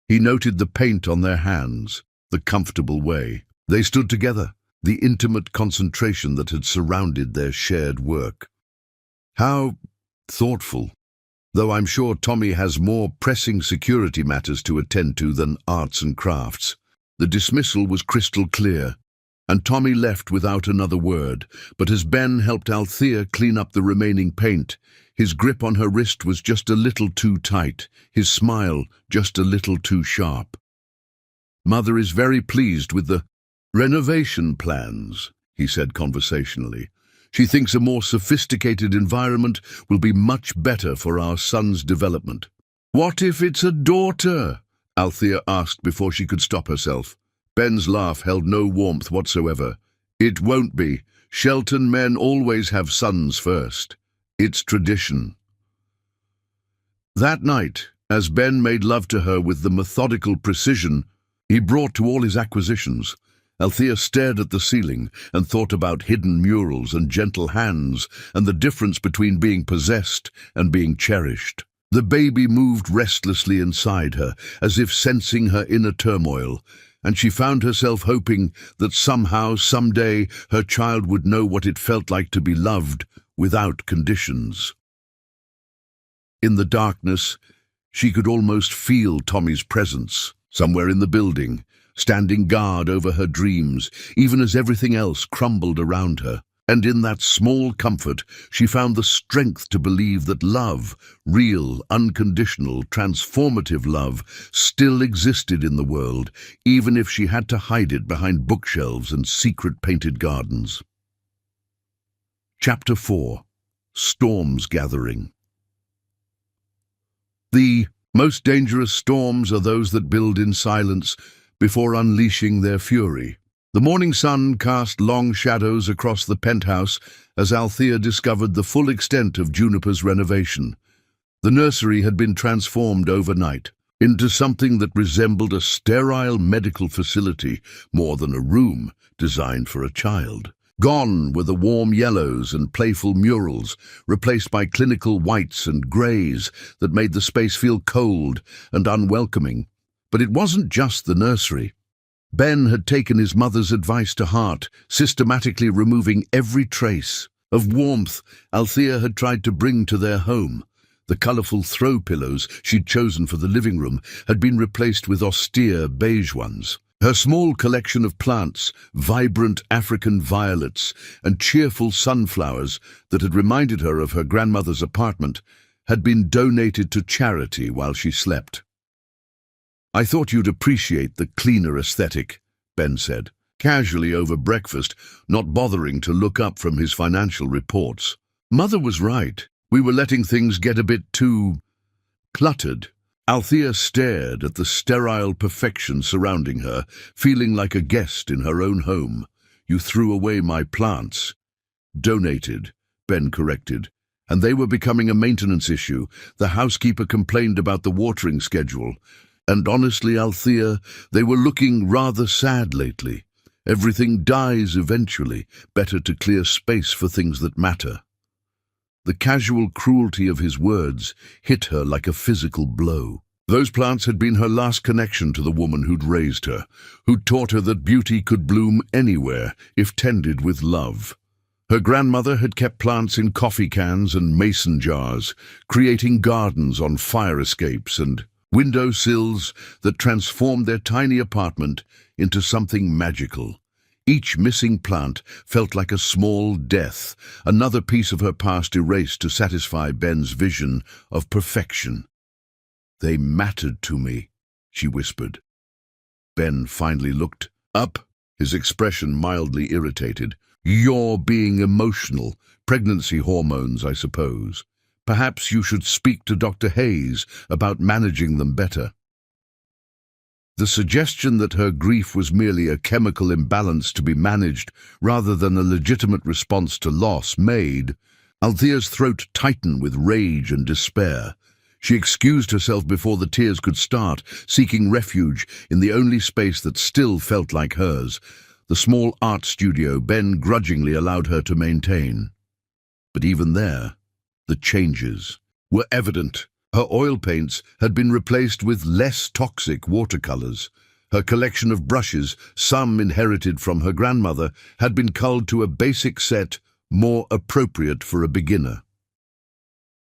He noted the paint on their hands, the comfortable way. They stood together, the intimate concentration that had surrounded their shared work. How thoughtful, though I'm sure Tommy has more pressing security matters to attend to than arts and crafts. The dismissal was crystal clear, and Tommy left without another word, but as Ben helped Althea clean up the remaining paint, his grip on her wrist was just a little too tight, his smile just a little too sharp. "Mother is very pleased with the renovation plans," he said conversationally. "She thinks a more sophisticated environment will be much better for our son's development." "What if it's a daughter?" Althea asked before she could stop herself. Ben's laugh held no warmth whatsoever. "It won't be. Shelton men always have sons first. It's tradition." That night, as Ben made love to her with the methodical precision he brought to all his acquisitions, Althea stared at the ceiling and thought about hidden murals and gentle hands and the difference between being possessed and being cherished. The baby moved restlessly inside her, as if sensing her inner turmoil, and she found herself hoping that somehow, someday, her child would know what it felt like to be loved without conditions. In the darkness, she could almost feel Tommy's presence, somewhere in the building, standing guard over her dreams, even as everything else crumbled around her. And in that small comfort, she found the strength to believe that love, real, unconditional, transformative love, still existed in the world, even if she had to hide it behind bookshelves and secret painted gardens. Chapter 4. Storms Gathering. The most dangerous storms are those that build in silence before unleashing their fury. The morning sun cast long shadows across the penthouse as Althea discovered the full extent of Juniper's renovation. The nursery had been transformed overnight into something that resembled a sterile medical facility more than a room designed for a child. Gone were the warm yellows and playful murals, replaced by clinical whites and greys that made the space feel cold and unwelcoming. But it wasn't just the nursery. Ben had taken his mother's advice to heart, systematically removing every trace of warmth Althea had tried to bring to their home. The colourful throw pillows she'd chosen for the living room had been replaced with austere beige ones. Her small collection of plants, vibrant African violets and cheerful sunflowers that had reminded her of her grandmother's apartment, had been donated to charity while she slept. "I thought you'd appreciate the cleaner aesthetic," Ben said, casually over breakfast, not bothering to look up from his financial reports. Mother was right. We were letting things get a bit too cluttered. Althea stared at the sterile perfection surrounding her, feeling like a guest in her own home. "You threw away my plants." "Donated," Ben corrected. "And they were becoming a maintenance issue. The housekeeper complained about the watering schedule. And honestly, Althea, they were looking rather sad lately. Everything dies eventually. Better to clear space for things that matter." The casual cruelty of his words hit her like a physical blow. Those plants had been her last connection to the woman who'd raised her, who'd taught her that beauty could bloom anywhere if tended with love. Her grandmother had kept plants in coffee cans and mason jars, creating gardens on fire escapes and window sills that transformed their tiny apartment into something magical. Each missing plant felt like a small death, another piece of her past erased to satisfy Ben's vision of perfection. "They mattered to me," she whispered. Ben finally looked up, his expression mildly irritated. "You're being emotional. Pregnancy hormones, I suppose. Perhaps you should speak to Dr. Hayes about managing them better." The suggestion that her grief was merely a chemical imbalance to be managed rather than a legitimate response to loss made Althea's throat tighten with rage and despair. She excused herself before the tears could start, seeking refuge in the only space that still felt like hers, the small art studio Ben grudgingly allowed her to maintain. But even there, the changes were evident. Her oil paints had been replaced with less toxic watercolors. Her collection of brushes, some inherited from her grandmother, had been culled to a basic set more appropriate for a beginner.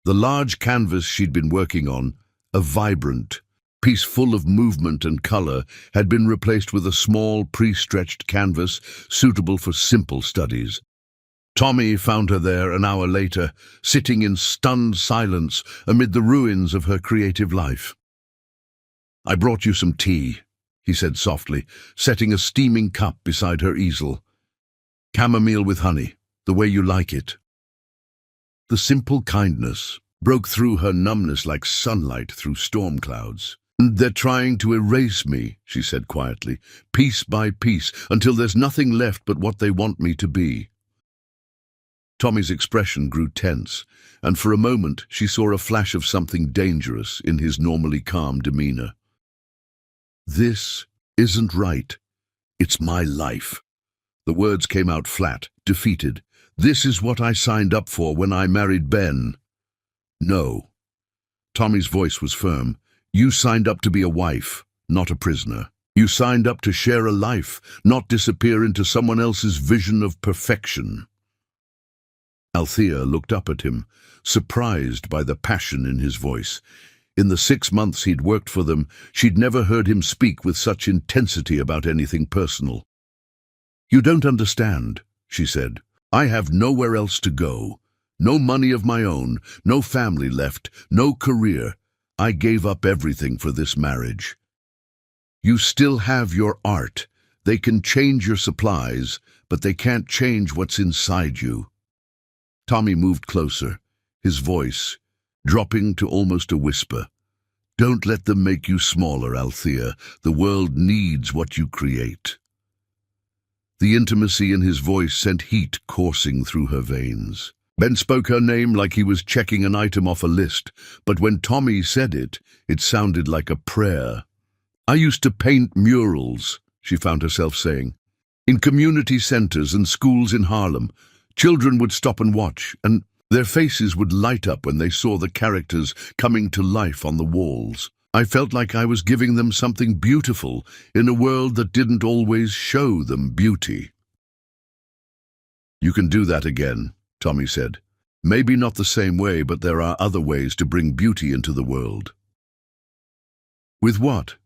The large canvas she'd been working on, a vibrant piece full of movement and color, had been replaced with a small pre-stretched canvas suitable for simple studies. Tommy found her there an hour later, sitting in stunned silence amid the ruins of her creative life. "I brought you some tea," he said softly, setting a steaming cup beside her easel. "Chamomile with honey, the way you like it." The simple kindness broke through her numbness like sunlight through storm clouds. "They're trying to erase me," she said quietly, "piece by piece, until there's nothing left but what they want me to be." Tommy's expression grew tense, and for a moment she saw a flash of something dangerous in his normally calm demeanor. "This isn't right. It's my life." The words came out flat, defeated. "This is what I signed up for when I married Ben." "No." Tommy's voice was firm. "You signed up to be a wife, not a prisoner. You signed up to share a life, not disappear into someone else's vision of perfection." Althea looked up at him, surprised by the passion in his voice. In the 6 months he'd worked for them, she'd never heard him speak with such intensity about anything personal. "You don't understand," she said. I have nowhere else to go. No money of my own, no family left, no career. I gave up everything for this marriage. You still have your art. They can change your supplies, but they can't change what's inside you. Tommy moved closer, his voice dropping to almost a whisper. Don't let them make you smaller, Althea. The world needs what you create. The intimacy in his voice sent heat coursing through her veins. Ben spoke her name like he was checking an item off a list, but when Tommy said it, it sounded like a prayer. I used to paint murals, she found herself saying. In community centers and schools in Harlem, children would stop and watch, and their faces would light up when they saw the characters coming to life on the walls. I felt like I was giving them something beautiful in a world that didn't always show them beauty. You can do that again, Tommy said. Maybe not the same way, but there are other ways to bring beauty into the world. With what?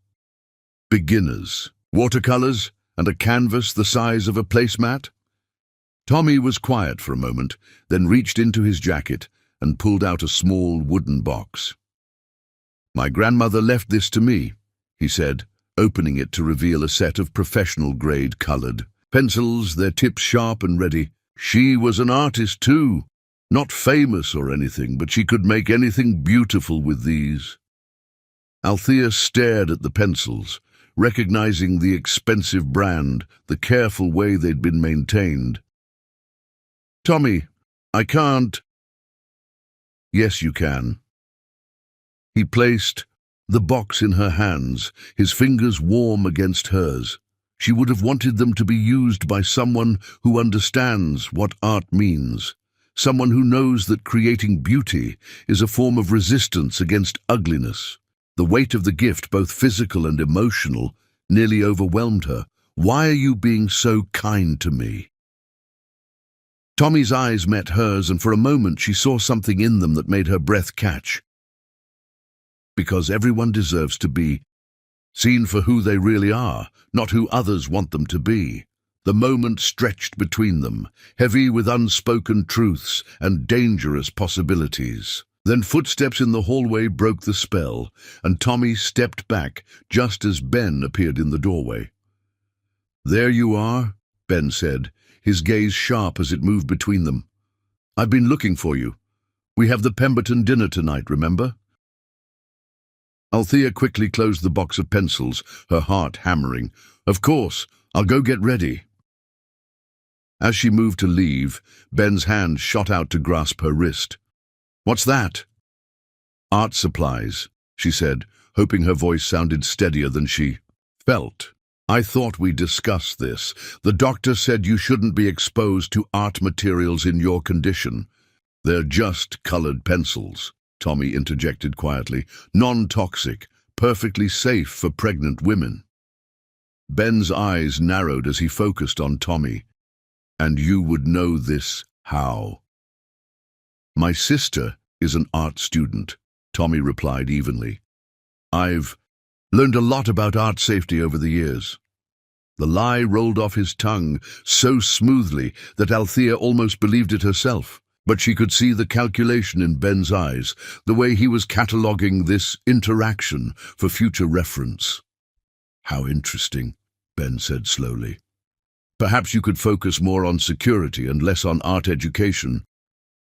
Beginners, watercolors, and a canvas the size of a placemat? Tommy was quiet for a moment, then reached into his jacket and pulled out a small wooden box. My grandmother left this to me, he said, opening it to reveal a set of professional-grade colored pencils, their tips sharp and ready. She was an artist too, not famous or anything, but she could make anything beautiful with these. Althea stared at the pencils, recognizing the expensive brand, the careful way they'd been maintained. Tommy, I can't. Yes, you can. He placed the box in her hands, his fingers warm against hers. She would have wanted them to be used by someone who understands what art means, someone who knows that creating beauty is a form of resistance against ugliness. The weight of the gift, both physical and emotional, nearly overwhelmed her. Why are you being so kind to me? Tommy's eyes met hers, and for a moment she saw something in them that made her breath catch. Because everyone deserves to be seen for who they really are, not who others want them to be. The moment stretched between them, heavy with unspoken truths and dangerous possibilities. Then footsteps in the hallway broke the spell, and Tommy stepped back just as Ben appeared in the doorway. There you are, Ben said, his gaze sharp as it moved between them. I've been looking for you. We have the Pemberton dinner tonight, remember? Althea quickly closed the box of pencils, her heart hammering. Of course, I'll go get ready. As she moved to leave, Ben's hand shot out to grasp her wrist. What's that? Art supplies, she said, hoping her voice sounded steadier than she felt. I thought we discussed this. The doctor said you shouldn't be exposed to art materials in your condition. They're just colored pencils, Tommy interjected quietly. Non-toxic, perfectly safe for pregnant women. Ben's eyes narrowed as he focused on Tommy. And you would know this how? My sister is an art student, Tommy replied evenly. I've learned a lot about art safety over the years. The lie rolled off his tongue so smoothly that Althea almost believed it herself. But she could see the calculation in Ben's eyes, the way he was cataloguing this interaction for future reference. How interesting, Ben said slowly. Perhaps you could focus more on security and less on art education.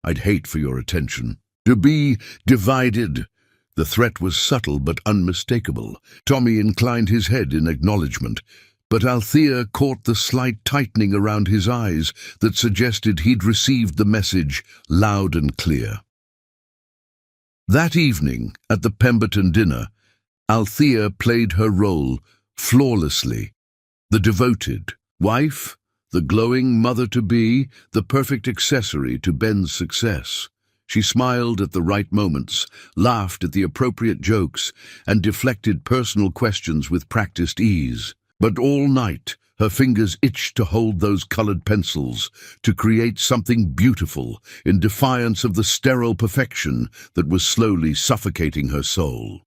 I'd hate for your attention to be divided. The threat was subtle but unmistakable. Tommy inclined his head in acknowledgement, but Althea caught the slight tightening around his eyes that suggested he'd received the message loud and clear. That evening, at the Pemberton dinner, Althea played her role flawlessly. The devoted wife, the glowing mother-to-be, the perfect accessory to Ben's success. She smiled at the right moments, laughed at the appropriate jokes, and deflected personal questions with practiced ease. But all night, her fingers itched to hold those colored pencils, to create something beautiful in defiance of the sterile perfection that was slowly suffocating her soul.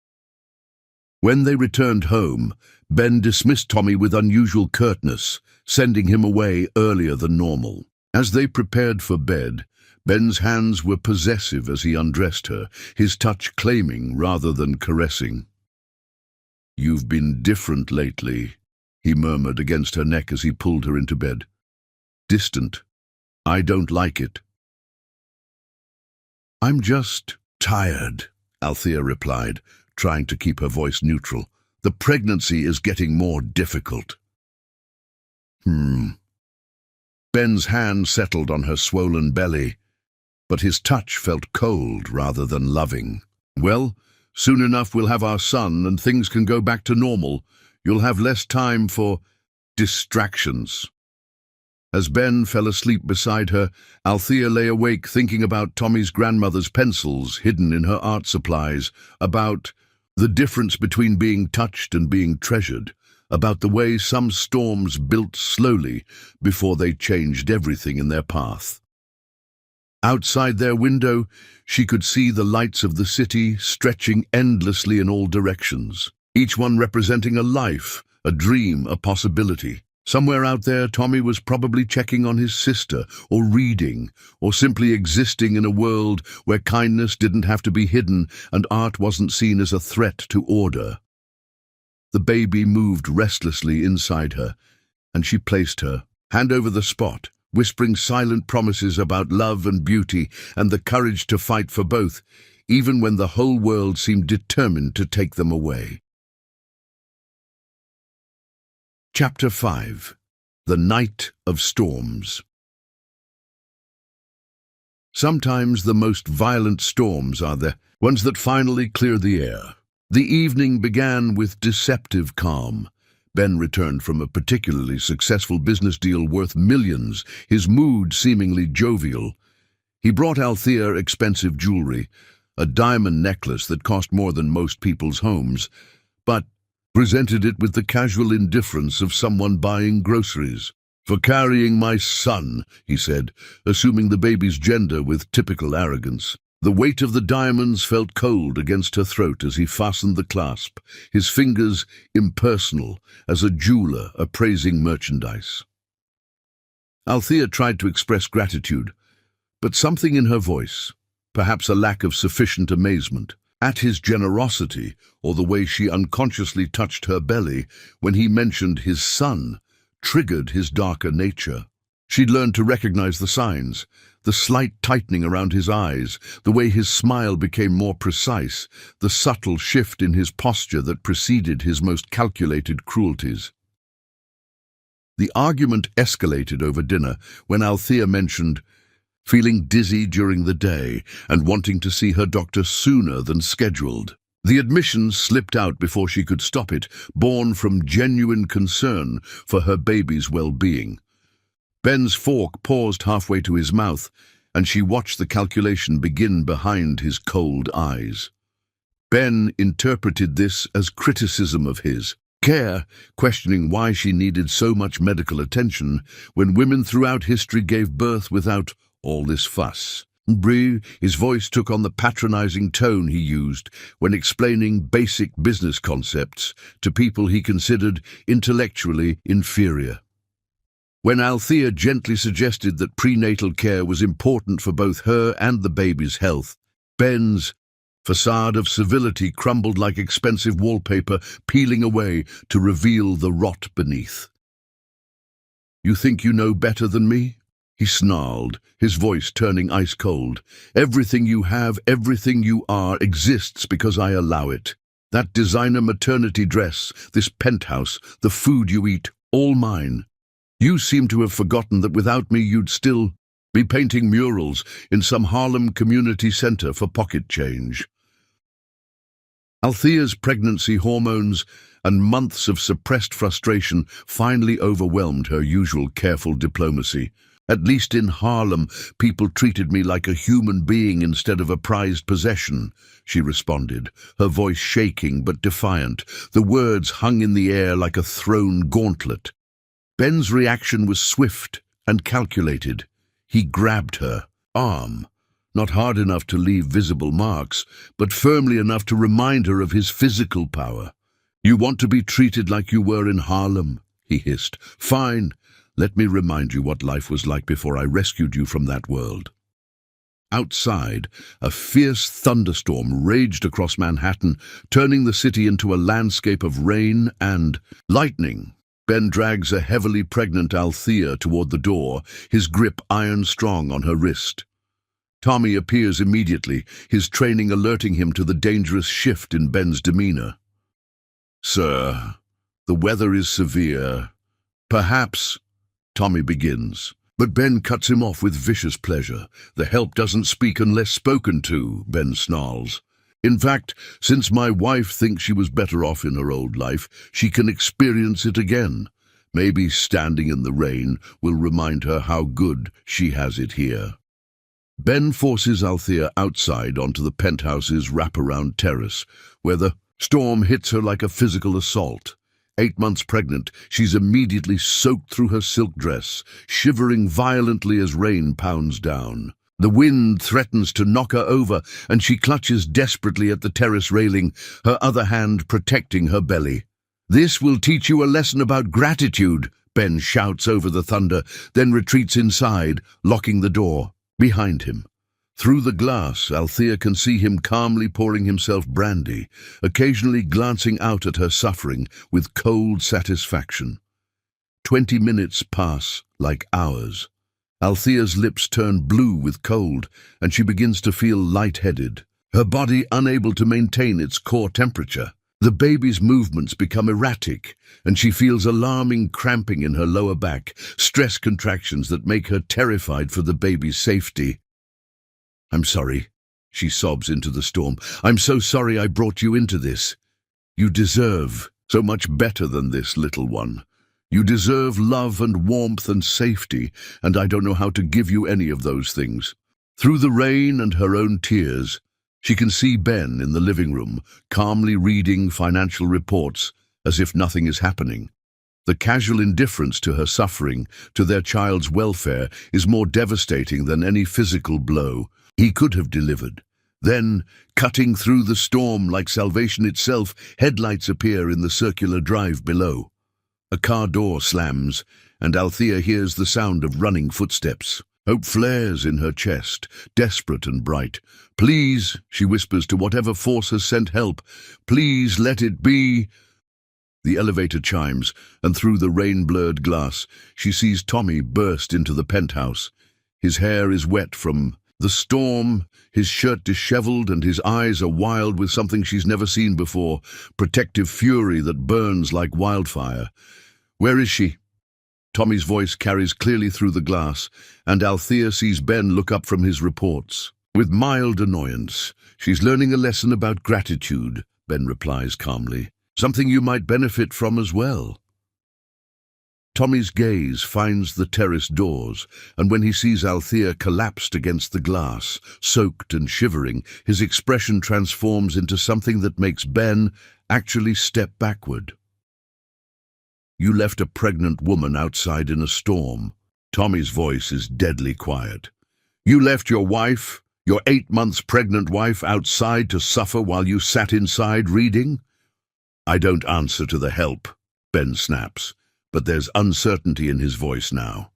When they returned home, Ben dismissed Tommy with unusual curtness, sending him away earlier than normal. As they prepared for bed, Ben's hands were possessive as he undressed her, his touch claiming rather than caressing. "You've been different lately," he murmured against her neck as he pulled her into bed. "Distant. I don't like it." "I'm just tired," Althea replied, trying to keep her voice neutral. "The pregnancy is getting more difficult." Ben's hand settled on her swollen belly, but his touch felt cold rather than loving. "Well, soon enough we'll have our son and things can go back to normal. You'll have less time for distractions." As Ben fell asleep beside her, Althea lay awake thinking about Tommy's grandmother's pencils hidden in her art supplies, about the difference between being touched and being treasured, about the way some storms built slowly before they changed everything in their path. Outside their window, she could see the lights of the city stretching endlessly in all directions, each one representing a life, a dream, a possibility. Somewhere out there, Tommy was probably checking on his sister, or reading, or simply existing in a world where kindness didn't have to be hidden and art wasn't seen as a threat to order. The baby moved restlessly inside her, and she placed her, hand over the spot, whispering silent promises about love and beauty and the courage to fight for both, even when the whole world seemed determined to take them away. Chapter 5. The Night of Storms. Sometimes the most violent storms are the ones that finally clear the air. The evening began with deceptive calm. Ben returned from a particularly successful business deal worth millions, his mood seemingly jovial. He brought Althea expensive jewelry, a diamond necklace that cost more than most people's homes, but presented it with the casual indifference of someone buying groceries. "For carrying my son," he said, assuming the baby's gender with typical arrogance. The weight of the diamonds felt cold against her throat as he fastened the clasp, his fingers impersonal as a jeweler appraising merchandise. Althea tried to express gratitude, but something in her voice, perhaps a lack of sufficient amazement, at his generosity or the way she unconsciously touched her belly when he mentioned his son, triggered his darker nature. She'd learned to recognize the signs, the slight tightening around his eyes, the way his smile became more precise, the subtle shift in his posture that preceded his most calculated cruelties. The argument escalated over dinner when Althea mentioned feeling dizzy during the day and wanting to see her doctor sooner than scheduled. The admission slipped out before she could stop it, born from genuine concern for her baby's well-being. Ben's fork paused halfway to his mouth, and she watched the calculation begin behind his cold eyes. Ben interpreted this as criticism of his care, questioning why she needed so much medical attention when women throughout history gave birth without all this fuss. Brie, his voice took on the patronizing tone he used when explaining basic business concepts to people he considered intellectually inferior. When Althea gently suggested that prenatal care was important for both her and the baby's health, Ben's facade of civility crumbled like expensive wallpaper, peeling away to reveal the rot beneath. "You think you know better than me?" he snarled, his voice turning ice cold. "Everything you have, everything you are, exists because I allow it. That designer maternity dress, this penthouse, the food you eat, all mine. You seem to have forgotten that without me you'd still be painting murals in some Harlem community center for pocket change." Althea's pregnancy hormones and months of suppressed frustration finally overwhelmed her usual careful diplomacy. "At least in Harlem, people treated me like a human being instead of a prized possession," she responded, her voice shaking but defiant. The words hung in the air like a thrown gauntlet. Ben's reaction was swift and calculated. He grabbed her arm, not hard enough to leave visible marks, but firmly enough to remind her of his physical power. "You want to be treated like you were in Harlem," he hissed. "Fine. Let me remind you what life was like before I rescued you from that world. Outside, a fierce thunderstorm raged across Manhattan, turning the city into a landscape of rain and lightning. Ben drags a heavily pregnant Althea toward the door, his grip iron-strong on her wrist. Tommy appears immediately, his training alerting him to the dangerous shift in Ben's demeanor. "Sir, the weather is severe. Perhaps—" Tommy begins. But Ben cuts him off with vicious pleasure. "The help doesn't speak unless spoken to," Ben snarls. "In fact, since my wife thinks she was better off in her old life, she can experience it again. Maybe standing in the rain will remind her how good she has it here." Ben forces Althea outside onto the penthouse's wraparound terrace, where the storm hits her like a physical assault. 8 months pregnant, she's immediately soaked through her silk dress, shivering violently as rain pounds down. The wind threatens to knock her over, and she clutches desperately at the terrace railing, her other hand protecting her belly. "This will teach you a lesson about gratitude," Ben shouts over the thunder, then retreats inside, locking the door behind him. Through the glass, Althea can see him calmly pouring himself brandy, occasionally glancing out at her suffering with cold satisfaction. 20 minutes pass like hours. Althea's lips turn blue with cold, and she begins to feel lightheaded, her body unable to maintain its core temperature. The baby's movements become erratic, and she feels alarming cramping in her lower back, stress contractions that make her terrified for the baby's safety. "I'm sorry," she sobs into the storm. "I'm so sorry I brought you into this. You deserve so much better than this, little one. You deserve love and warmth and safety, and I don't know how to give you any of those things." Through the rain and her own tears, she can see Ben in the living room, calmly reading financial reports as if nothing is happening. The casual indifference to her suffering, to their child's welfare, is more devastating than any physical blow he could have delivered. Then, cutting through the storm like salvation itself, headlights appear in the circular drive below. A car door slams, and Althea hears the sound of running footsteps. Hope flares in her chest, desperate and bright. "Please," she whispers to whatever force has sent help, "please let it be." The elevator chimes, and through the rain-blurred glass, she sees Tommy burst into the penthouse. His hair is wet from the storm, his shirt disheveled, and his eyes are wild with something she's never seen before, protective fury that burns like wildfire. "Where is she?" Tommy's voice carries clearly through the glass, and Althea sees Ben look up from his reports. With mild annoyance. "She's learning a lesson about gratitude," Ben replies calmly. "Something you might benefit from as well." Tommy's gaze finds the terrace doors, and when he sees Althea collapsed against the glass, soaked and shivering, his expression transforms into something that makes Ben actually step backward. "You left a pregnant woman outside in a storm." Tommy's voice is deadly quiet. "You left your wife, your 8 months pregnant wife, outside to suffer while you sat inside reading?" "I don't answer to the help," Ben snaps, but there's uncertainty in his voice now.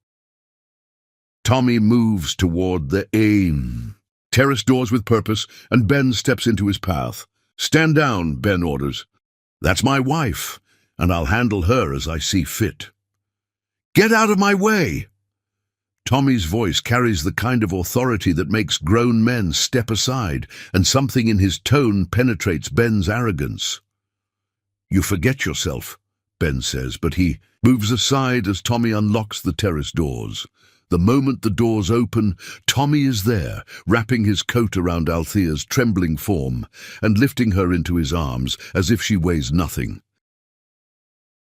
Tommy moves toward the aim. Terrace doors with purpose, and Ben steps into his path. "Stand down," Ben orders. "That's my wife, and I'll handle her as I see fit." "Get out of my way!" Tommy's voice carries the kind of authority that makes grown men step aside, and something in his tone penetrates Ben's arrogance. "You forget yourself," Ben says, but he moves aside as Tommy unlocks the terrace doors. The moment the doors open, Tommy is there, wrapping his coat around Althea's trembling form and lifting her into his arms as if she weighs nothing.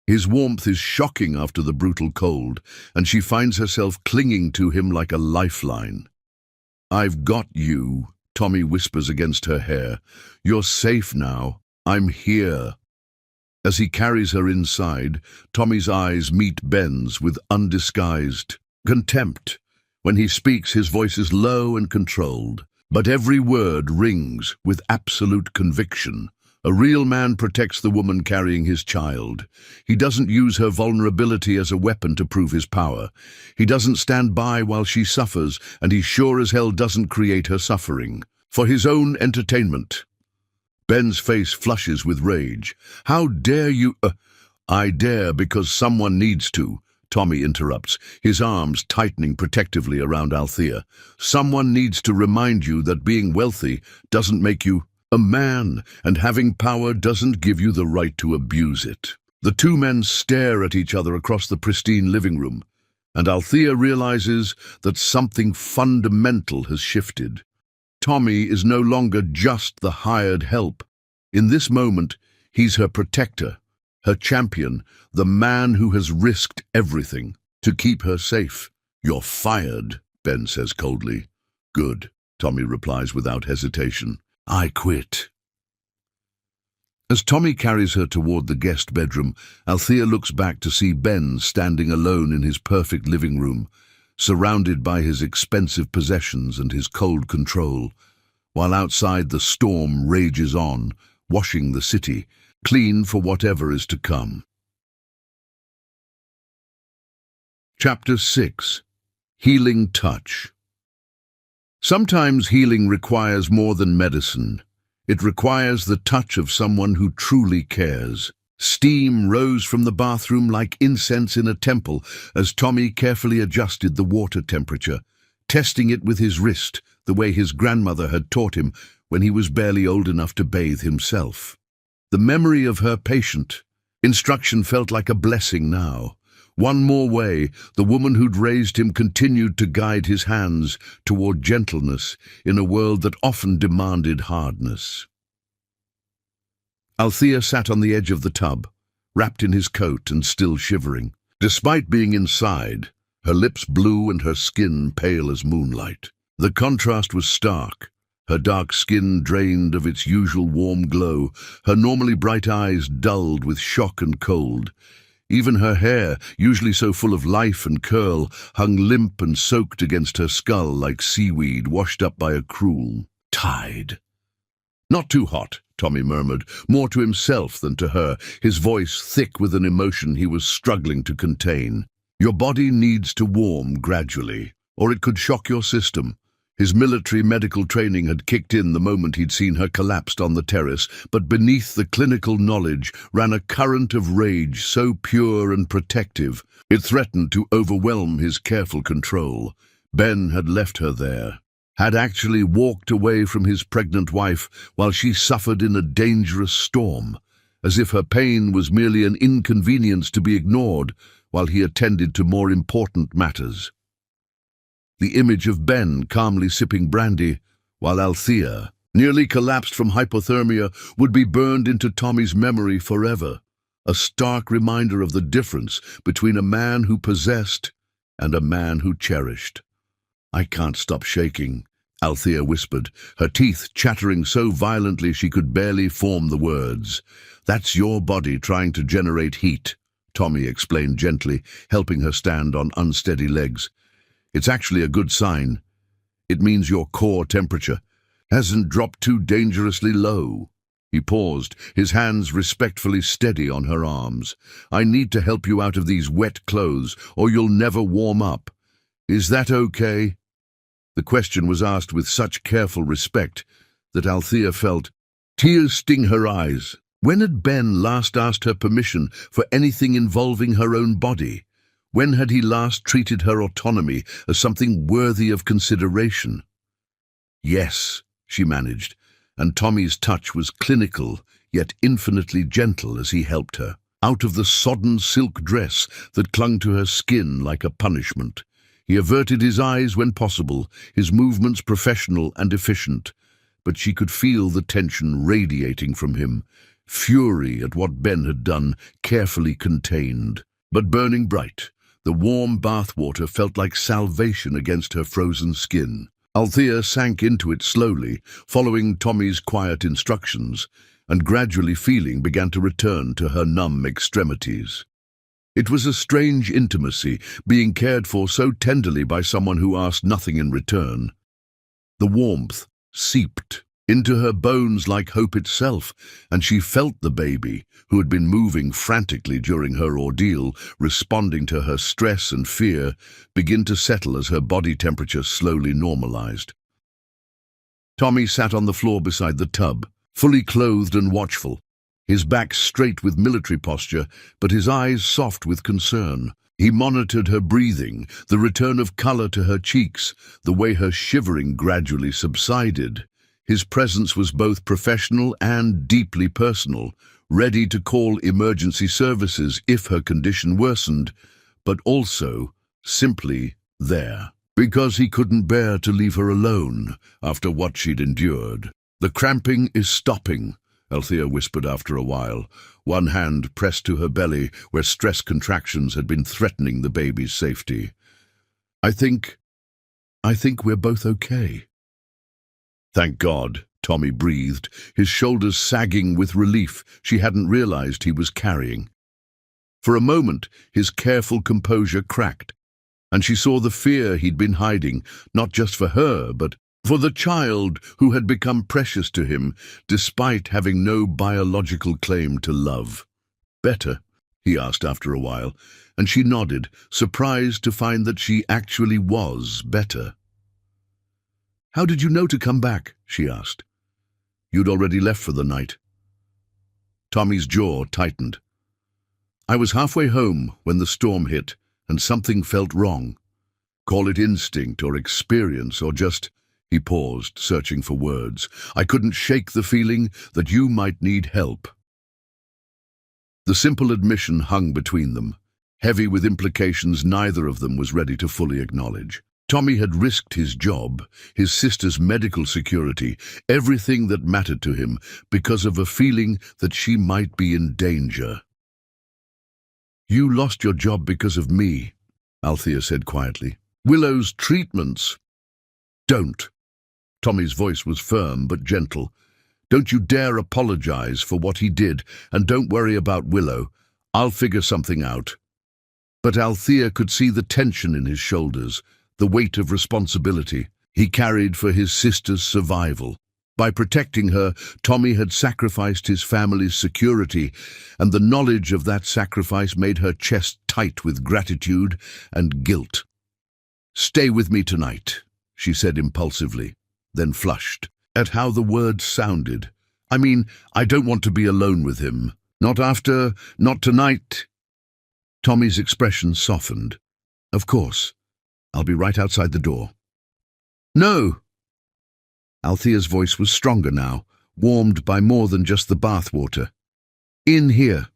His warmth is shocking after the brutal cold, and she finds herself clinging to him like a lifeline. "I've got you," Tommy whispers against her hair. "You're safe now. I'm here." As he carries her inside, Tommy's eyes meet Ben's with undisguised contempt. When he speaks, his voice is low and controlled, but every word rings with absolute conviction. A real man protects the woman carrying his child. He doesn't use her vulnerability as a weapon to prove his power. He doesn't stand by while she suffers, and he sure as hell doesn't create her suffering. For his own entertainment. Ben's face flushes with rage. How dare you— I dare because someone needs to, Tommy interrupts, his arms tightening protectively around Althea. Someone needs to remind you that being wealthy doesn't make you a man, and having power doesn't give you the right to abuse it. The two men stare at each other across the pristine living room, and Althea realizes that something fundamental has shifted. Tommy is no longer just the hired help. In this moment, he's her protector, her champion, the man who has risked everything to keep her safe. You're fired, Ben says coldly. Good, Tommy replies without hesitation. I quit. As Tommy carries her toward the guest bedroom, Althea looks back to see Ben standing alone in his perfect living room, surrounded by his expensive possessions and his cold control, while outside the storm rages on, washing the city, clean for whatever is to come. Chapter 6. Healing Touch. Sometimes healing requires more than medicine. It requires the touch of someone who truly cares. Steam rose from the bathroom like incense in a temple as Tommy carefully adjusted the water temperature, testing it with his wrist, the way his grandmother had taught him when he was barely old enough to bathe himself. The memory of her patient instruction felt like a blessing now. One more way, the woman who'd raised him continued to guide his hands toward gentleness in a world that often demanded hardness. Althea sat on the edge of the tub, wrapped in his coat and still shivering. Despite being inside, her lips blue and her skin pale as moonlight. The contrast was stark. Her dark skin drained of its usual warm glow, her normally bright eyes dulled with shock and cold. Even her hair, usually so full of life and curl, hung limp and soaked against her skull like seaweed washed up by a cruel tide. Not too hot, Tommy murmured, more to himself than to her, his voice thick with an emotion he was struggling to contain. Your body needs to warm gradually, or it could shock your system. His military medical training had kicked in the moment he'd seen her collapsed on the terrace, but beneath the clinical knowledge ran a current of rage so pure and protective, it threatened to overwhelm his careful control. Ben had left her there, had actually walked away from his pregnant wife while she suffered in a dangerous storm, as if her pain was merely an inconvenience to be ignored while he attended to more important matters. The image of Ben calmly sipping brandy, while Althea, nearly collapsed from hypothermia, would be burned into Tommy's memory forever, a stark reminder of the difference between a man who possessed and a man who cherished. I can't stop shaking, Althea whispered, her teeth chattering so violently she could barely form the words. That's your body trying to generate heat, Tommy explained gently, helping her stand on unsteady legs. It's actually a good sign. It means your core temperature hasn't dropped too dangerously low. He paused, his hands respectfully steady on her arms. I need to help you out of these wet clothes, or you'll never warm up. Is that okay? The question was asked with such careful respect that Althea felt tears sting her eyes. When had Ben last asked her permission for anything involving her own body? When had he last treated her autonomy as something worthy of consideration? Yes, she managed, and Tommy's touch was clinical, yet infinitely gentle as he helped her, out of the sodden silk dress that clung to her skin like a punishment. He averted his eyes when possible, his movements professional and efficient, but she could feel the tension radiating from him, fury at what Ben had done, carefully contained, but burning bright. The warm bathwater felt like salvation against her frozen skin. Althea sank into it slowly, following Tommy's quiet instructions, and gradually feeling began to return to her numb extremities. It was a strange intimacy, being cared for so tenderly by someone who asked nothing in return. The warmth seeped into her bones like hope itself, and she felt the baby, who had been moving frantically during her ordeal, responding to her stress and fear, begin to settle as her body temperature slowly normalized. Tommy sat on the floor beside the tub, fully clothed and watchful, his back straight with military posture, but his eyes soft with concern. He monitored her breathing, the return of color to her cheeks, the way her shivering gradually subsided. His presence was both professional and deeply personal, ready to call emergency services if her condition worsened, but also simply there, because he couldn't bear to leave her alone after what she'd endured. "The cramping is stopping," Althea whispered after a while, one hand pressed to her belly where stress contractions had been threatening the baby's safety. I think we're both okay." "Thank God," Tommy breathed, his shoulders sagging with relief she hadn't realized he was carrying. For a moment, his careful composure cracked, and she saw the fear he'd been hiding, not just for her, but for the child who had become precious to him, despite having no biological claim to love. "Better?" he asked after a while, and she nodded, surprised to find that she actually was better. "How did you know to come back?" she asked. "You'd already left for the night." Tommy's jaw tightened. "I was halfway home when the storm hit, and something felt wrong. Call it instinct or experience or just—" He paused, searching for words. "I couldn't shake the feeling that you might need help." The simple admission hung between them, heavy with implications neither of them was ready to fully acknowledge. Tommy had risked his job, his sister's medical security, everything that mattered to him, because of a feeling that she might be in danger. "You lost your job because of me," Althea said quietly. "Willow's treatments—" "Don't." Tommy's voice was firm but gentle. "Don't you dare apologize for what he did, and don't worry about Willow. I'll figure something out." But Althea could see the tension in his shoulders, the weight of responsibility he carried for his sister's survival. By protecting her, Tommy had sacrificed his family's security, and the knowledge of that sacrifice made her chest tight with gratitude and guilt. "Stay with me tonight," she said impulsively, then flushed at how the words sounded. "I mean, I don't want to be alone with him. Not tonight." Tommy's expression softened. "Of course. I'll be right outside the door." "No!" Althea's voice was stronger now, warmed by more than just the bath water. "In here.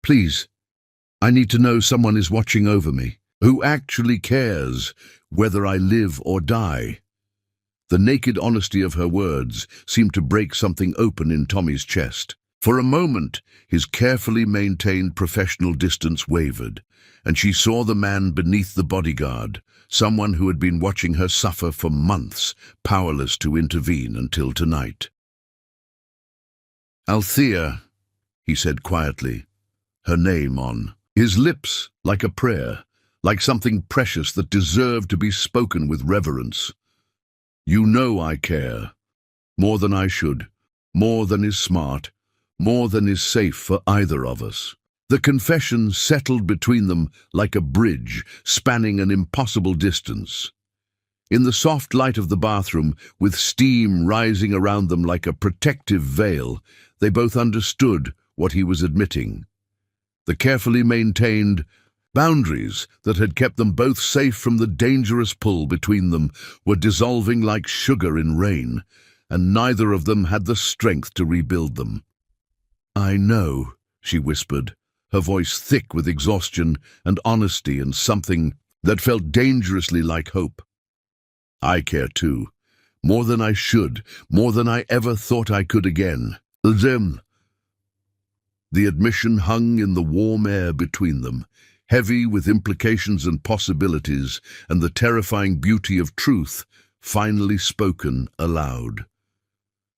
Please. I need to know someone is watching over me, who actually cares whether I live or die." The naked honesty of her words seemed to break something open in Tommy's chest. For a moment, his carefully maintained professional distance wavered, and she saw the man beneath the bodyguard, someone who had been watching her suffer for months, powerless to intervene until tonight. "Althea," he said quietly, her name on his lips like a prayer, like something precious that deserved to be spoken with reverence. "You know I care. More than I should, more than is smart, more than is safe for either of us." The confession settled between them like a bridge spanning an impossible distance. In the soft light of the bathroom, with steam rising around them like a protective veil, they both understood what he was admitting. The carefully maintained boundaries that had kept them both safe from the dangerous pull between them were dissolving like sugar in rain, and neither of them had the strength to rebuild them. "I know," she whispered, her voice thick with exhaustion and honesty and something that felt dangerously like hope. "I care too. More than I should, more than I ever thought I could again. Them." The admission hung in the warm air between them, heavy with implications and possibilities, and the terrifying beauty of truth finally spoken aloud.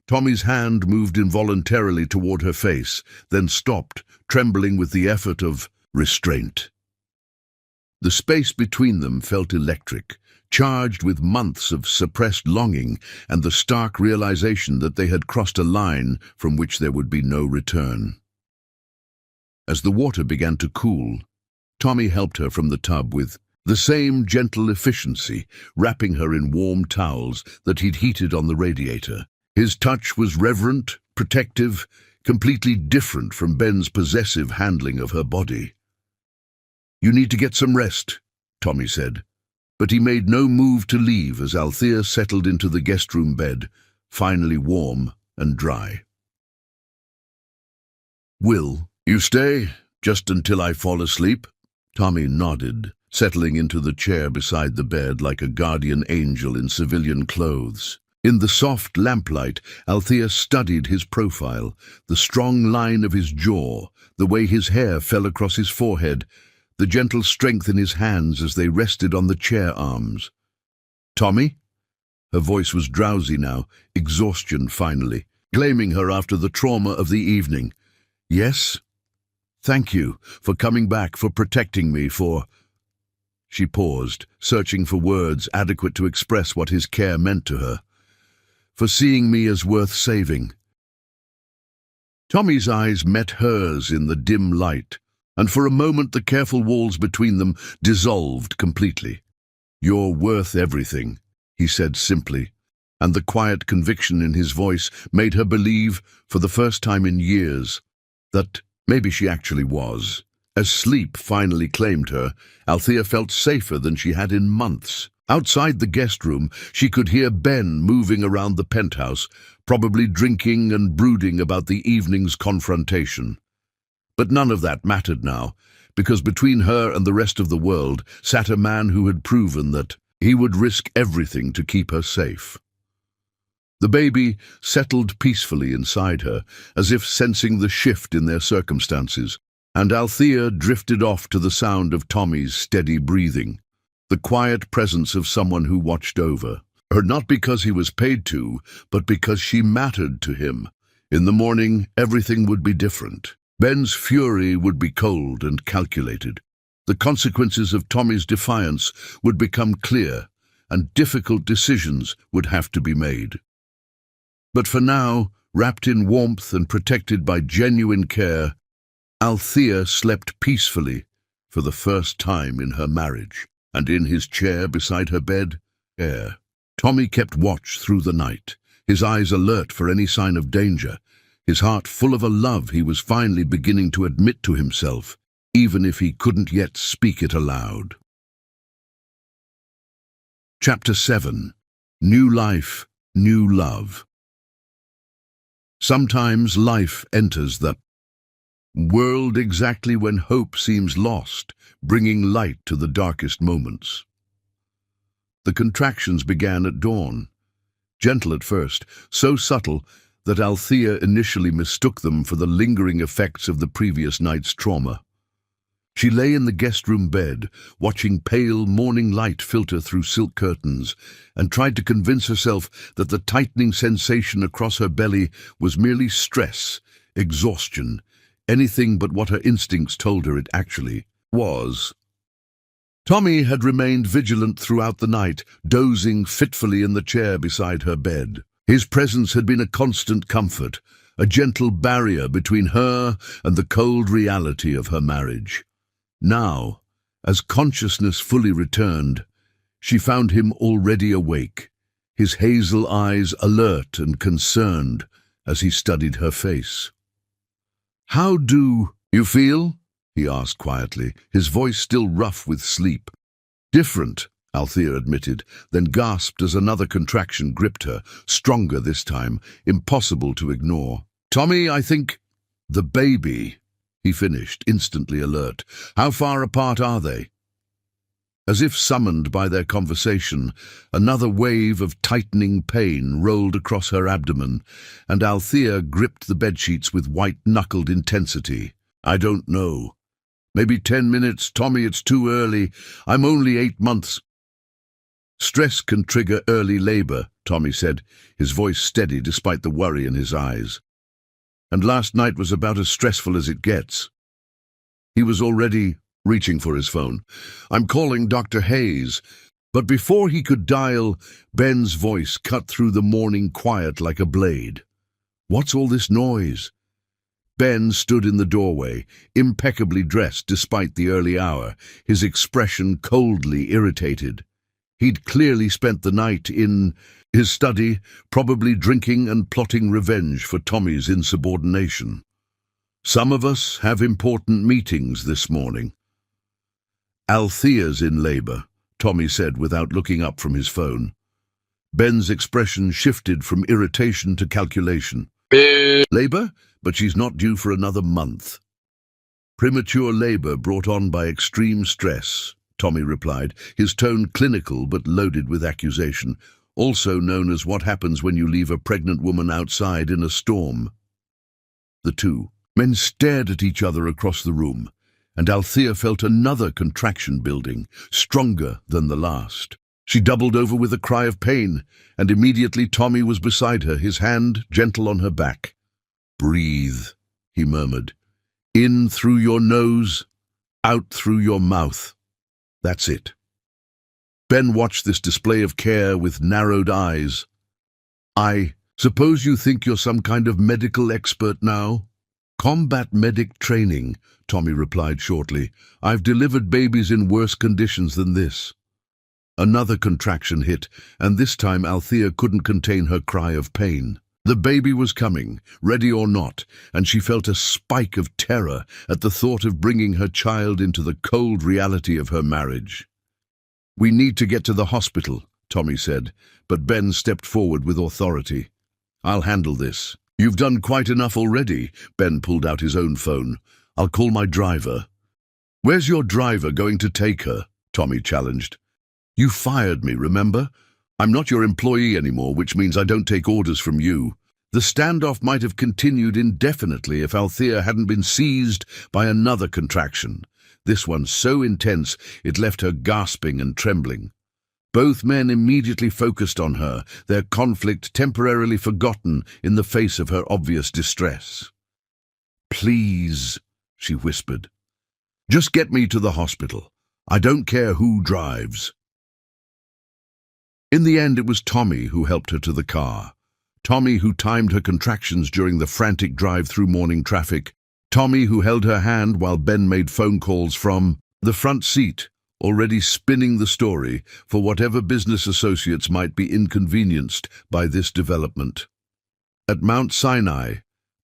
Tommy's hand moved involuntarily toward her face, then stopped, trembling with the effort of restraint. The space between them felt electric, charged with months of suppressed longing and the stark realization that they had crossed a line from which there would be no return. As the water began to cool, Tommy helped her from the tub with the same gentle efficiency, wrapping her in warm towels that he'd heated on the radiator. His touch was reverent, protective, completely different from Ben's possessive handling of her body. "You need to get some rest," Tommy said, but he made no move to leave as Althea settled into the guest room bed, finally warm and dry. "Will you stay just until I fall asleep?" Tommy nodded, settling into the chair beside the bed like a guardian angel in civilian clothes. In the soft lamplight, Althea studied his profile, the strong line of his jaw, the way his hair fell across his forehead, the gentle strength in his hands as they rested on the chair arms. "Tommy?" Her voice was drowsy now, exhaustion finally, claiming her after the trauma of the evening. "Yes? Thank you for coming back, for protecting me, for—" She paused, searching for words adequate to express what his care meant to her. "For seeing me as worth saving." Tommy's eyes met hers in the dim light, and for a moment the careful walls between them dissolved completely. "You're worth everything," he said simply, and the quiet conviction in his voice made her believe, for the first time in years, that maybe she actually was. As sleep finally claimed her, Althea felt safer than she had in months. Outside the guest room, she could hear Ben moving around the penthouse, probably drinking and brooding about the evening's confrontation. But none of that mattered now, because between her and the rest of the world sat a man who had proven that he would risk everything to keep her safe. The baby settled peacefully inside her, as if sensing the shift in their circumstances, and Althea drifted off to the sound of Tommy's steady breathing, the quiet presence of someone who watched over her, not because he was paid to, but because she mattered to him. In the morning, everything would be different. Ben's fury would be cold and calculated. The consequences of Tommy's defiance would become clear, and difficult decisions would have to be made. But for now, wrapped in warmth and protected by genuine care, Althea slept peacefully for the first time in her marriage, and in his chair beside her bed, Tommy kept watch through the night, his eyes alert for any sign of danger, his heart full of a love he was finally beginning to admit to himself, even if he couldn't yet speak it aloud. Chapter 7. New Life, New Love. Sometimes life enters the world exactly when hope seems lost, bringing light to the darkest moments. The contractions began at dawn, gentle at first, so subtle that Althea initially mistook them for the lingering effects of the previous night's trauma. She lay in the guest room bed, watching pale morning light filter through silk curtains, and tried to convince herself that the tightening sensation across her belly was merely stress, exhaustion, anything but what her instincts told her it actually was. Tommy had remained vigilant throughout the night, dozing fitfully in the chair beside her bed. His presence had been a constant comfort, a gentle barrier between her and the cold reality of her marriage. Now, as consciousness fully returned, she found him already awake, his hazel eyes alert and concerned as he studied her face. "How do you feel?" he asked quietly, his voice still rough with sleep. "Different," Althea admitted, then gasped as another contraction gripped her, stronger this time, impossible to ignore. "Tommy, I think—" "The baby," he finished, instantly alert. "How far apart are they?" As if summoned by their conversation, another wave of tightening pain rolled across her abdomen, and Althea gripped the bedsheets with white-knuckled intensity. "I don't know. Maybe 10 minutes. Tommy, it's too early. I'm only 8 months. "Stress can trigger early labor," Tommy said, his voice steady despite the worry in his eyes. "And last night was about as stressful as it gets." He was already reaching for his phone. "I'm calling Dr. Hayes. But before he could dial, Ben's voice cut through the morning quiet like a blade. "What's all this noise?" Ben stood in the doorway, impeccably dressed despite the early hour, his expression coldly irritated. He'd clearly spent the night in his study, probably drinking and plotting revenge for Tommy's insubordination. "Some of us have important meetings this morning." "Althea's in labor," Tommy said without looking up from his phone. Ben's expression shifted from irritation to calculation. "Labor? But she's not due for another month." "Premature labor brought on by extreme stress," Tommy replied, his tone clinical but loaded with accusation, "also known as what happens when you leave a pregnant woman outside in a storm." The two men stared at each other across the room, and Althea felt another contraction building, stronger than the last. She doubled over with a cry of pain, and immediately Tommy was beside her, his hand gentle on her back. "Breathe," he murmured. "In through your nose, out through your mouth. That's it." Ben watched this display of care with narrowed eyes. "I suppose you think you're some kind of medical expert now?" "Combat medic training," Tommy replied shortly. "I've delivered babies in worse conditions than this." Another contraction hit, and this time Althea couldn't contain her cry of pain. The baby was coming, ready or not, and she felt a spike of terror at the thought of bringing her child into the cold reality of her marriage. "We need to get to the hospital," Tommy said, but Ben stepped forward with authority. "I'll handle this." "You've done quite enough already," Ben pulled out his own phone. "I'll call my driver." "Where's your driver going to take her?" Tommy challenged. "You fired me, remember? I'm not your employee anymore, which means I don't take orders from you." The standoff might have continued indefinitely if Althea hadn't been seized by another contraction, this one so intense it left her gasping and trembling. Both men immediately focused on her, their conflict temporarily forgotten in the face of her obvious distress. "Please," she whispered. "Just get me to the hospital. I don't care who drives." In the end, it was Tommy who helped her to the car. Tommy who timed her contractions during the frantic drive through morning traffic. Tommy who held her hand while Ben made phone calls from the front seat, already spinning the story for whatever business associates might be inconvenienced by this development. At Mount Sinai,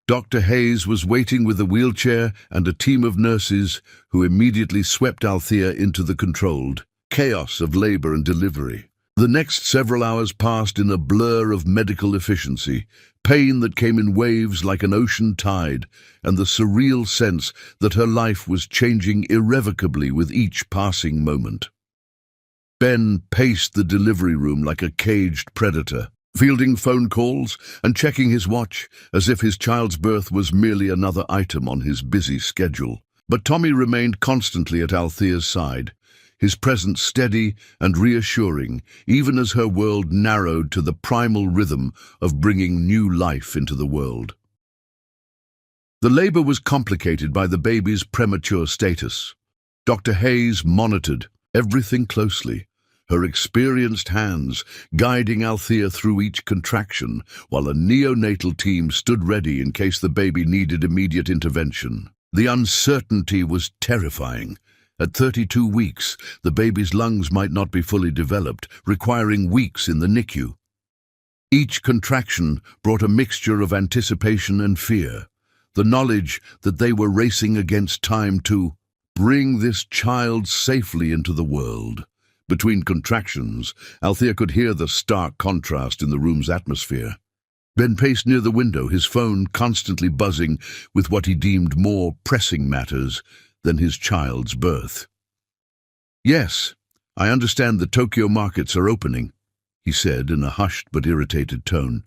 Dr. Hayes was waiting with a wheelchair and a team of nurses who immediately swept Althea into the controlled chaos of labor and delivery. The next several hours passed in a blur of medical efficiency, pain that came in waves like an ocean tide, and the surreal sense that her life was changing irrevocably with each passing moment. Ben paced the delivery room like a caged predator, fielding phone calls and checking his watch as if his child's birth was merely another item on his busy schedule. But Tommy remained constantly at Althea's side, his presence steady and reassuring, even as her world narrowed to the primal rhythm of bringing new life into the world. The labor was complicated by the baby's premature status. Dr. Hayes monitored everything closely, her experienced hands guiding Althea through each contraction, while a neonatal team stood ready in case the baby needed immediate intervention. The uncertainty was terrifying. At 32 weeks, the baby's lungs might not be fully developed, requiring weeks in the NICU. Each contraction brought a mixture of anticipation and fear, the knowledge that they were racing against time to bring this child safely into the world. Between contractions, Althea could hear the stark contrast in the room's atmosphere. Ben paced near the window, his phone constantly buzzing with what he deemed more pressing matters than his child's birth. "Yes, I understand the Tokyo markets are opening," he said in a hushed but irritated tone.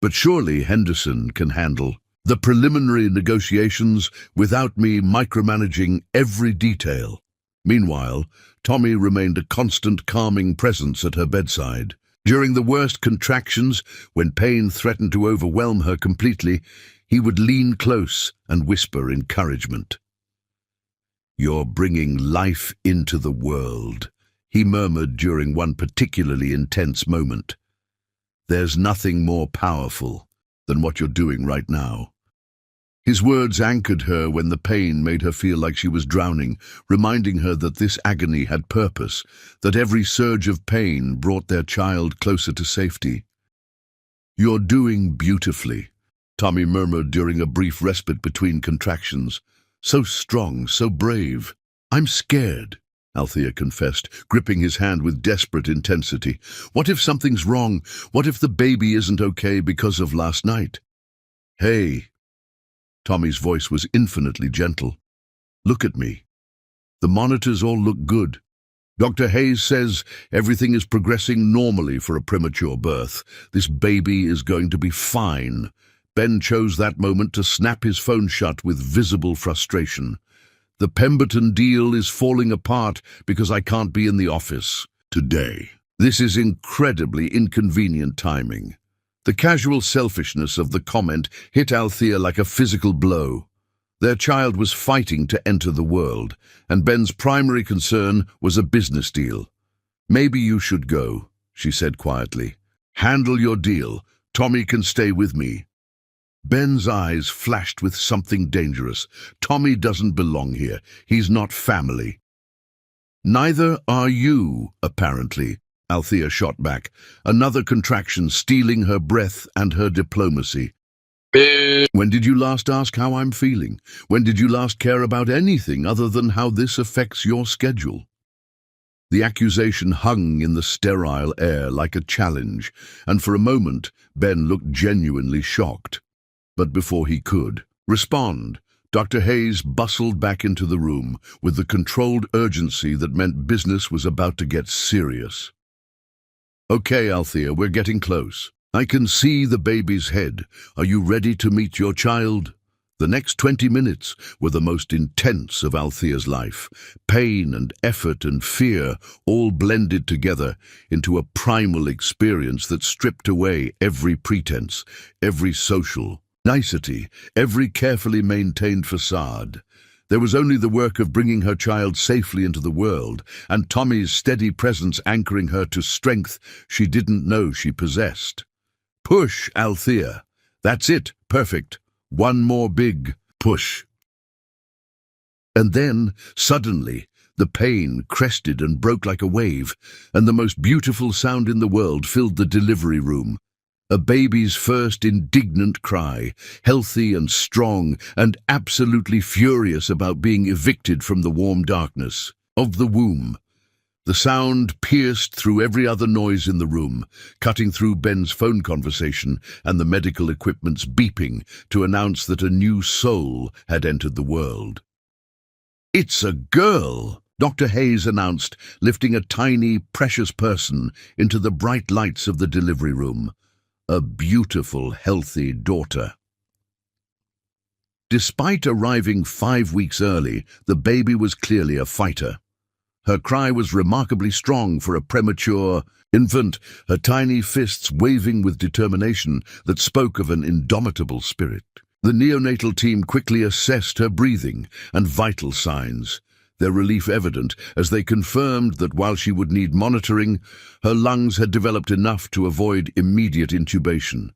"But surely Henderson can handle the preliminary negotiations without me micromanaging every detail." Meanwhile, Tommy remained a constant calming presence at her bedside. During the worst contractions, when pain threatened to overwhelm her completely, he would lean close and whisper encouragement. "You're bringing life into the world," he murmured during one particularly intense moment. "There's nothing more powerful than what you're doing right now." His words anchored her when the pain made her feel like she was drowning, reminding her that this agony had purpose, that every surge of pain brought their child closer to safety. "You're doing beautifully," Tommy murmured during a brief respite between contractions. "So strong, so brave." "I'm scared," Althea confessed, gripping his hand with desperate intensity. "What if something's wrong? What if the baby isn't okay because of last night?" "Hey," Tommy's voice was infinitely gentle. "Look at me. The monitors all look good. Dr. Hayes says everything is progressing normally for a premature birth. This baby is going to be fine." Ben chose that moment to snap his phone shut with visible frustration. "The Pemberton deal is falling apart because I can't be in the office today. This is incredibly inconvenient timing." The casual selfishness of the comment hit Althea like a physical blow. Their child was fighting to enter the world, and Ben's primary concern was a business deal. "Maybe you should go," she said quietly. "Handle your deal. Tommy can stay with me." Ben's eyes flashed with something dangerous. "Tommy doesn't belong here. He's not family." "Neither are you, apparently," Althea shot back, another contraction stealing her breath and her diplomacy. "When did you last ask how I'm feeling? When did you last care about anything other than how this affects your schedule?" The accusation hung in the sterile air like a challenge, and for a moment Ben looked genuinely shocked. But before he could respond, Dr. Hayes bustled back into the room with the controlled urgency that meant business was about to get serious. "Okay, Althea, we're getting close. I can see the baby's head. Are you ready to meet your child?" The next 20 minutes were the most intense of Althea's life. Pain and effort and fear all blended together into a primal experience that stripped away every pretense, every social nicety, every carefully maintained facade. There was only the work of bringing her child safely into the world, and Tommy's steady presence anchoring her to strength she didn't know she possessed. "Push, Althea. That's it. Perfect. One more big push." And then, suddenly, the pain crested and broke like a wave, and the most beautiful sound in the world filled the delivery room. A baby's first indignant cry, healthy and strong and absolutely furious about being evicted from the warm darkness of the womb. The sound pierced through every other noise in the room, cutting through Ben's phone conversation and the medical equipment's beeping to announce that a new soul had entered the world. "It's a girl," Dr. Hayes announced, lifting a tiny, precious person into the bright lights of the delivery room. A beautiful, healthy daughter. Despite arriving 5 weeks early, the baby was clearly a fighter. Her cry was remarkably strong for a premature infant, her tiny fists waving with determination that spoke of an indomitable spirit. The neonatal team quickly assessed her breathing and vital signs, their relief evident as they confirmed that while she would need monitoring, her lungs had developed enough to avoid immediate intubation.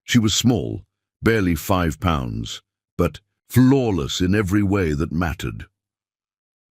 She was small, barely 5 pounds, but flawless in every way that mattered.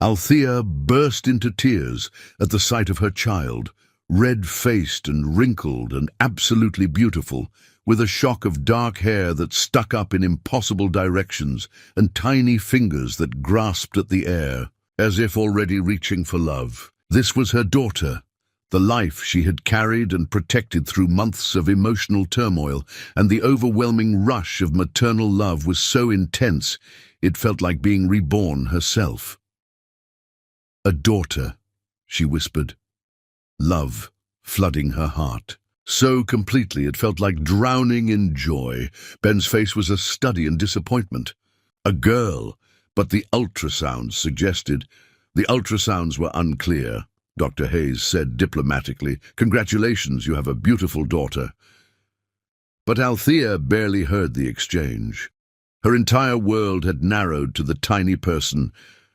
Althea burst into tears at the sight of her child, red-faced and wrinkled and absolutely beautiful, with a shock of dark hair that stuck up in impossible directions and tiny fingers that grasped at the air, as if already reaching for love. This was her daughter, the life she had carried and protected through months of emotional turmoil, and the overwhelming rush of maternal love was so intense it felt like being reborn herself. "A daughter," she whispered, love flooding her heart. So completely it felt like drowning in joy. Ben's face was a study in disappointment. A girl, but the ultrasounds suggested. The ultrasounds were unclear, Dr. Hayes said diplomatically. "Congratulations, you have a beautiful daughter." But Althea barely heard the exchange. Her entire world had narrowed to the tiny person,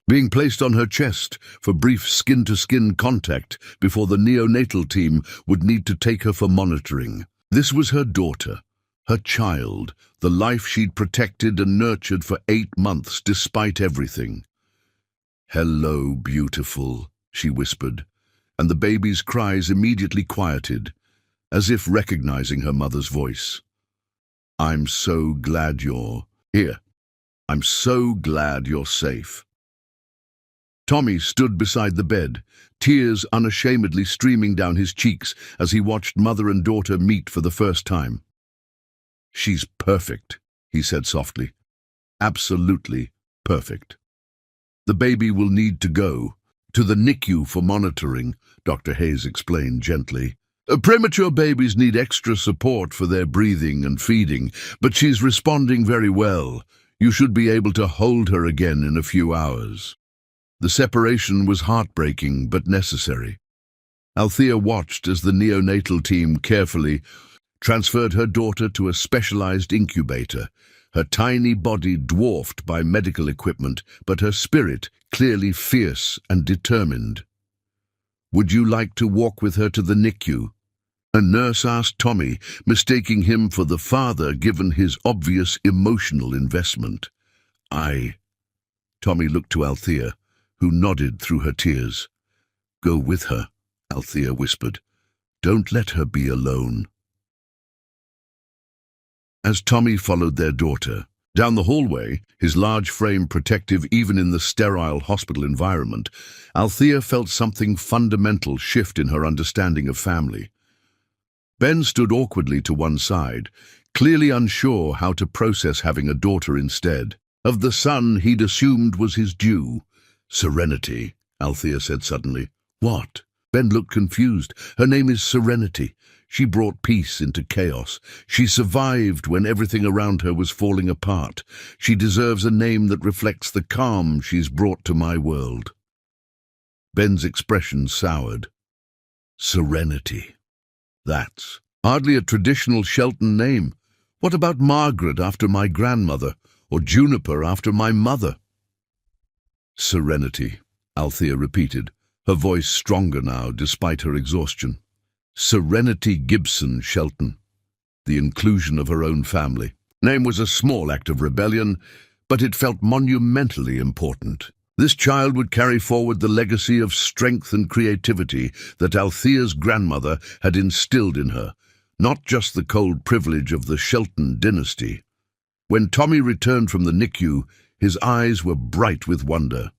being placed on her chest for brief skin-to-skin contact before the neonatal team would need to take her for monitoring. This was her daughter, her child, the life she'd protected and nurtured for 8 months despite everything. "Hello, beautiful," she whispered, and the baby's cries immediately quieted, as if recognizing her mother's voice. "I'm so glad you're here. I'm so glad you're safe." Tommy stood beside the bed, tears unashamedly streaming down his cheeks as he watched mother and daughter meet for the first time. "She's perfect," he said softly. "Absolutely perfect. The baby will need to go to the NICU for monitoring," Dr. Hayes explained gently. "Premature babies need extra support for their breathing and feeding, but she's responding very well. You should be able to hold her again in a few hours." The separation was heartbreaking but necessary. Althea watched as the neonatal team carefully transferred her daughter to a specialized incubator, her tiny body dwarfed by medical equipment, but her spirit clearly fierce and determined. "Would you like to walk with her to the NICU?" a nurse asked Tommy, mistaking him for the father given his obvious emotional investment. Tommy looked to Althea, who nodded through her tears. "Go with her," Althea whispered. "Don't let her be alone." As Tommy followed their daughter down the hallway, his large frame protective even in the sterile hospital environment, Althea felt something fundamental shift in her understanding of family. Ben stood awkwardly to one side, clearly unsure how to process having a daughter instead of the son he'd assumed was his due. "Serenity," Althea said suddenly. "What?" Ben looked confused. "Her name is Serenity. She brought peace into chaos. She survived when everything around her was falling apart. She deserves a name that reflects the calm she's brought to my world." Ben's expression soured. "Serenity. That's hardly a traditional Shelton name. What about Margaret after my grandmother, or Juniper after my mother?" "Serenity," Althea repeated, her voice stronger now despite her exhaustion. "Serenity Gibson Shelton." The inclusion of her own family name was a small act of rebellion, but it felt monumentally important. This child would carry forward the legacy of strength and creativity that Althea's grandmother had instilled in her, not just the cold privilege of the Shelton dynasty. When Tommy returned from the NICU, his eyes were bright with wonder.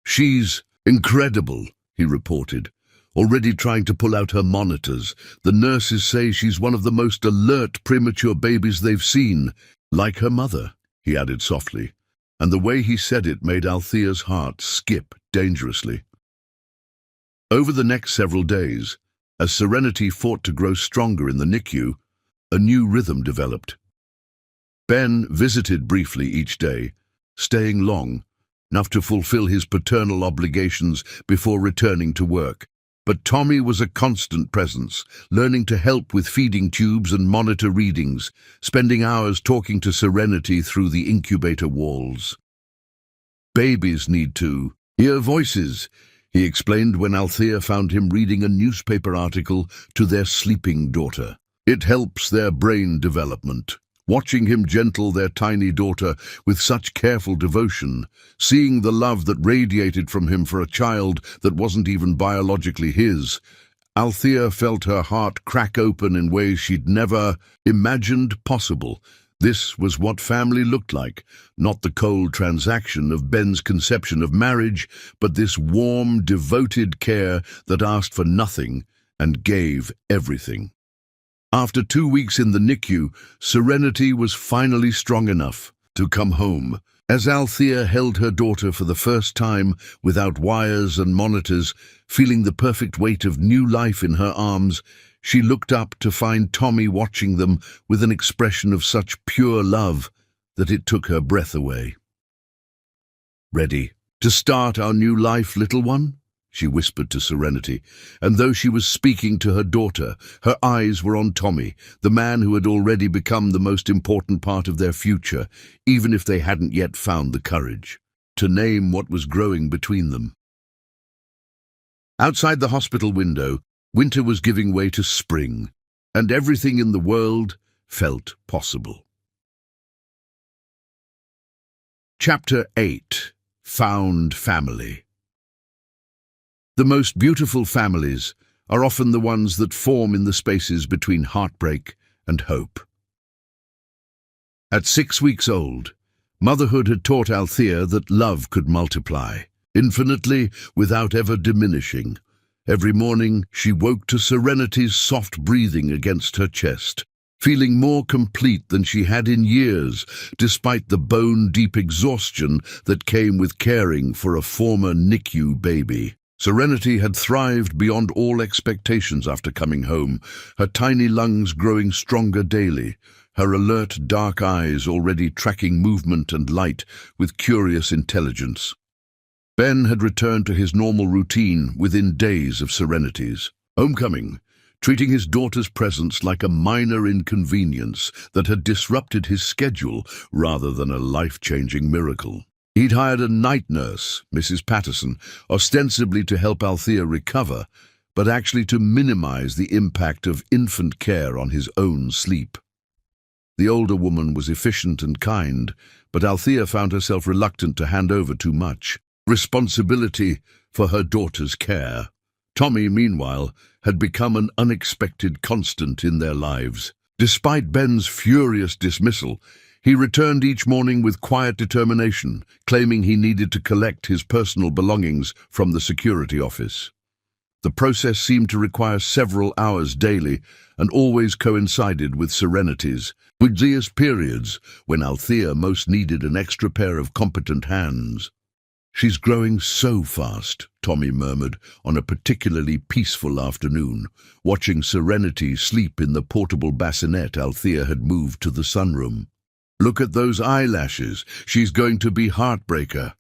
"She's incredible," he reported, already trying to pull out her monitors. "The nurses say she's one of the most alert premature babies they've seen. Like her mother," he added softly, and the way he said it made Althea's heart skip dangerously. Over the next several days, as Serenity fought to grow stronger in the NICU, a new rhythm developed. Ben visited briefly each day, staying long, enough to fulfill his paternal obligations before returning to work. But Tommy was a constant presence, learning to help with feeding tubes and monitor readings, spending hours talking to Serenity through the incubator walls. "Babies need to hear voices," he explained when Althea found him reading a newspaper article to their sleeping daughter. "It helps their brain development." Watching him gentle their tiny daughter with such careful devotion, seeing the love that radiated from him for a child that wasn't even biologically his, Althea felt her heart crack open in ways she'd never imagined possible. This was what family looked like, not the cold transaction of Ben's conception of marriage, but this warm, devoted care that asked for nothing and gave everything. After 2 weeks in the NICU, Serenity was finally strong enough to come home. As Althea held her daughter for the first time without wires and monitors, feeling the perfect weight of new life in her arms, she looked up to find Tommy watching them with an expression of such pure love that it took her breath away. "Ready to start our new life, little one?" she whispered to Serenity, and though she was speaking to her daughter, her eyes were on Tommy, the man who had already become the most important part of their future, even if they hadn't yet found the courage. to name what was growing between them. Outside the hospital window, winter was giving way to spring, and everything in the world felt possible. Chapter 8. Found Family. The most beautiful families are often the ones that form in the spaces between heartbreak and hope. At 6 weeks old, motherhood had taught Althea that love could multiply, infinitely without ever diminishing. Every morning she woke to Serenity's soft breathing against her chest, feeling more complete than she had in years, despite the bone-deep exhaustion that came with caring for a former NICU baby. Serenity had thrived beyond all expectations after coming home, her tiny lungs growing stronger daily, her alert dark eyes already tracking movement and light with curious intelligence. Ben had returned to his normal routine within days of Serenity's homecoming, treating his daughter's presence like a minor inconvenience that had disrupted his schedule rather than a life-changing miracle. He'd hired a night nurse, Mrs. Patterson, ostensibly to help Althea recover, but actually to minimize the impact of infant care on his own sleep. The older woman was efficient and kind, but Althea found herself reluctant to hand over too much responsibility for her daughter's care. Tommy, meanwhile, had become an unexpected constant in their lives. Despite Ben's furious dismissal, he returned each morning with quiet determination, claiming he needed to collect his personal belongings from the security office. The process seemed to require several hours daily and always coincided with Serenity's busiest periods when Althea most needed an extra pair of competent hands. "She's growing so fast," Tommy murmured on a particularly peaceful afternoon, watching Serenity sleep in the portable bassinet Althea had moved to the sunroom. "Look at those eyelashes. She's going to be heartbreaker."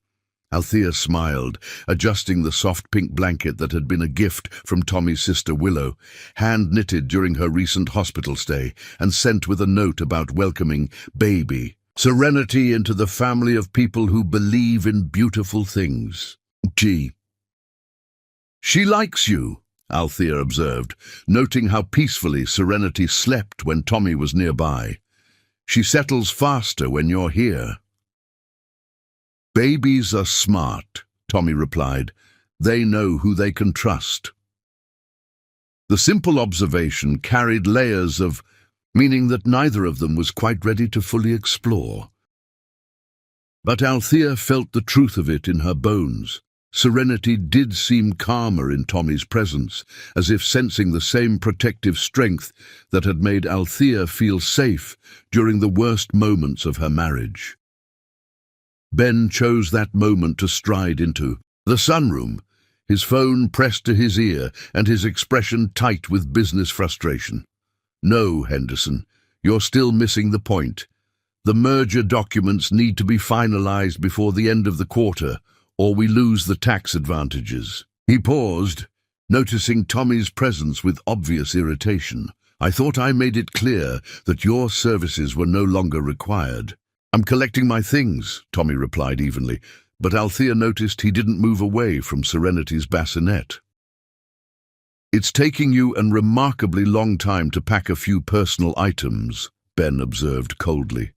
Althea smiled, adjusting the soft pink blanket that had been a gift from Tommy's sister Willow, hand-knitted during her recent hospital stay, and sent with a note about welcoming baby Serenity into the family of people who believe in beautiful things. "Gee. She likes you," Althea observed, noting how peacefully Serenity slept when Tommy was nearby. "She settles faster when you're here." "Babies are smart," Tommy replied. "They know who they can trust." The simple observation carried layers of meaning that neither of them was quite ready to fully explore. But Althea felt the truth of it in her bones. Serenity did seem calmer in Tommy's presence, as if sensing the same protective strength that had made Althea feel safe during the worst moments of her marriage. Ben chose that moment to stride into the sunroom, his phone pressed to his ear and his expression tight with business frustration. "No, Henderson, you're still missing the point. The merger documents need to be finalized before the end of the quarter, or we lose the tax advantages." He paused, noticing Tommy's presence with obvious irritation. "I thought I made it clear that your services were no longer required." "I'm collecting my things," Tommy replied evenly, but Althea noticed he didn't move away from Serenity's bassinet. "It's taking you a remarkably long time to pack a few personal items," Ben observed coldly.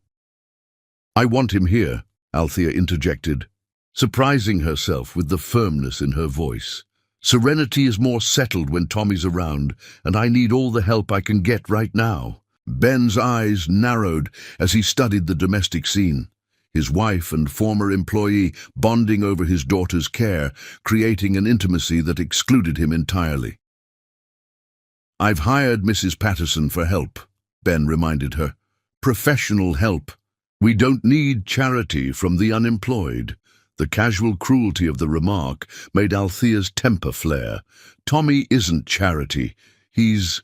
"I want him here," Althea interjected, surprising herself with the firmness in her voice. "Serenity is more settled when Tommy's around, and I need all the help I can get right now." Ben's eyes narrowed as he studied the domestic scene, his wife and former employee bonding over his daughter's care, creating an intimacy that excluded him entirely. "I've hired Mrs. Patterson for help," Ben reminded her. "Professional help. We don't need charity from the unemployed." The casual cruelty of the remark made Althea's temper flare. "Tommy isn't charity. He's—"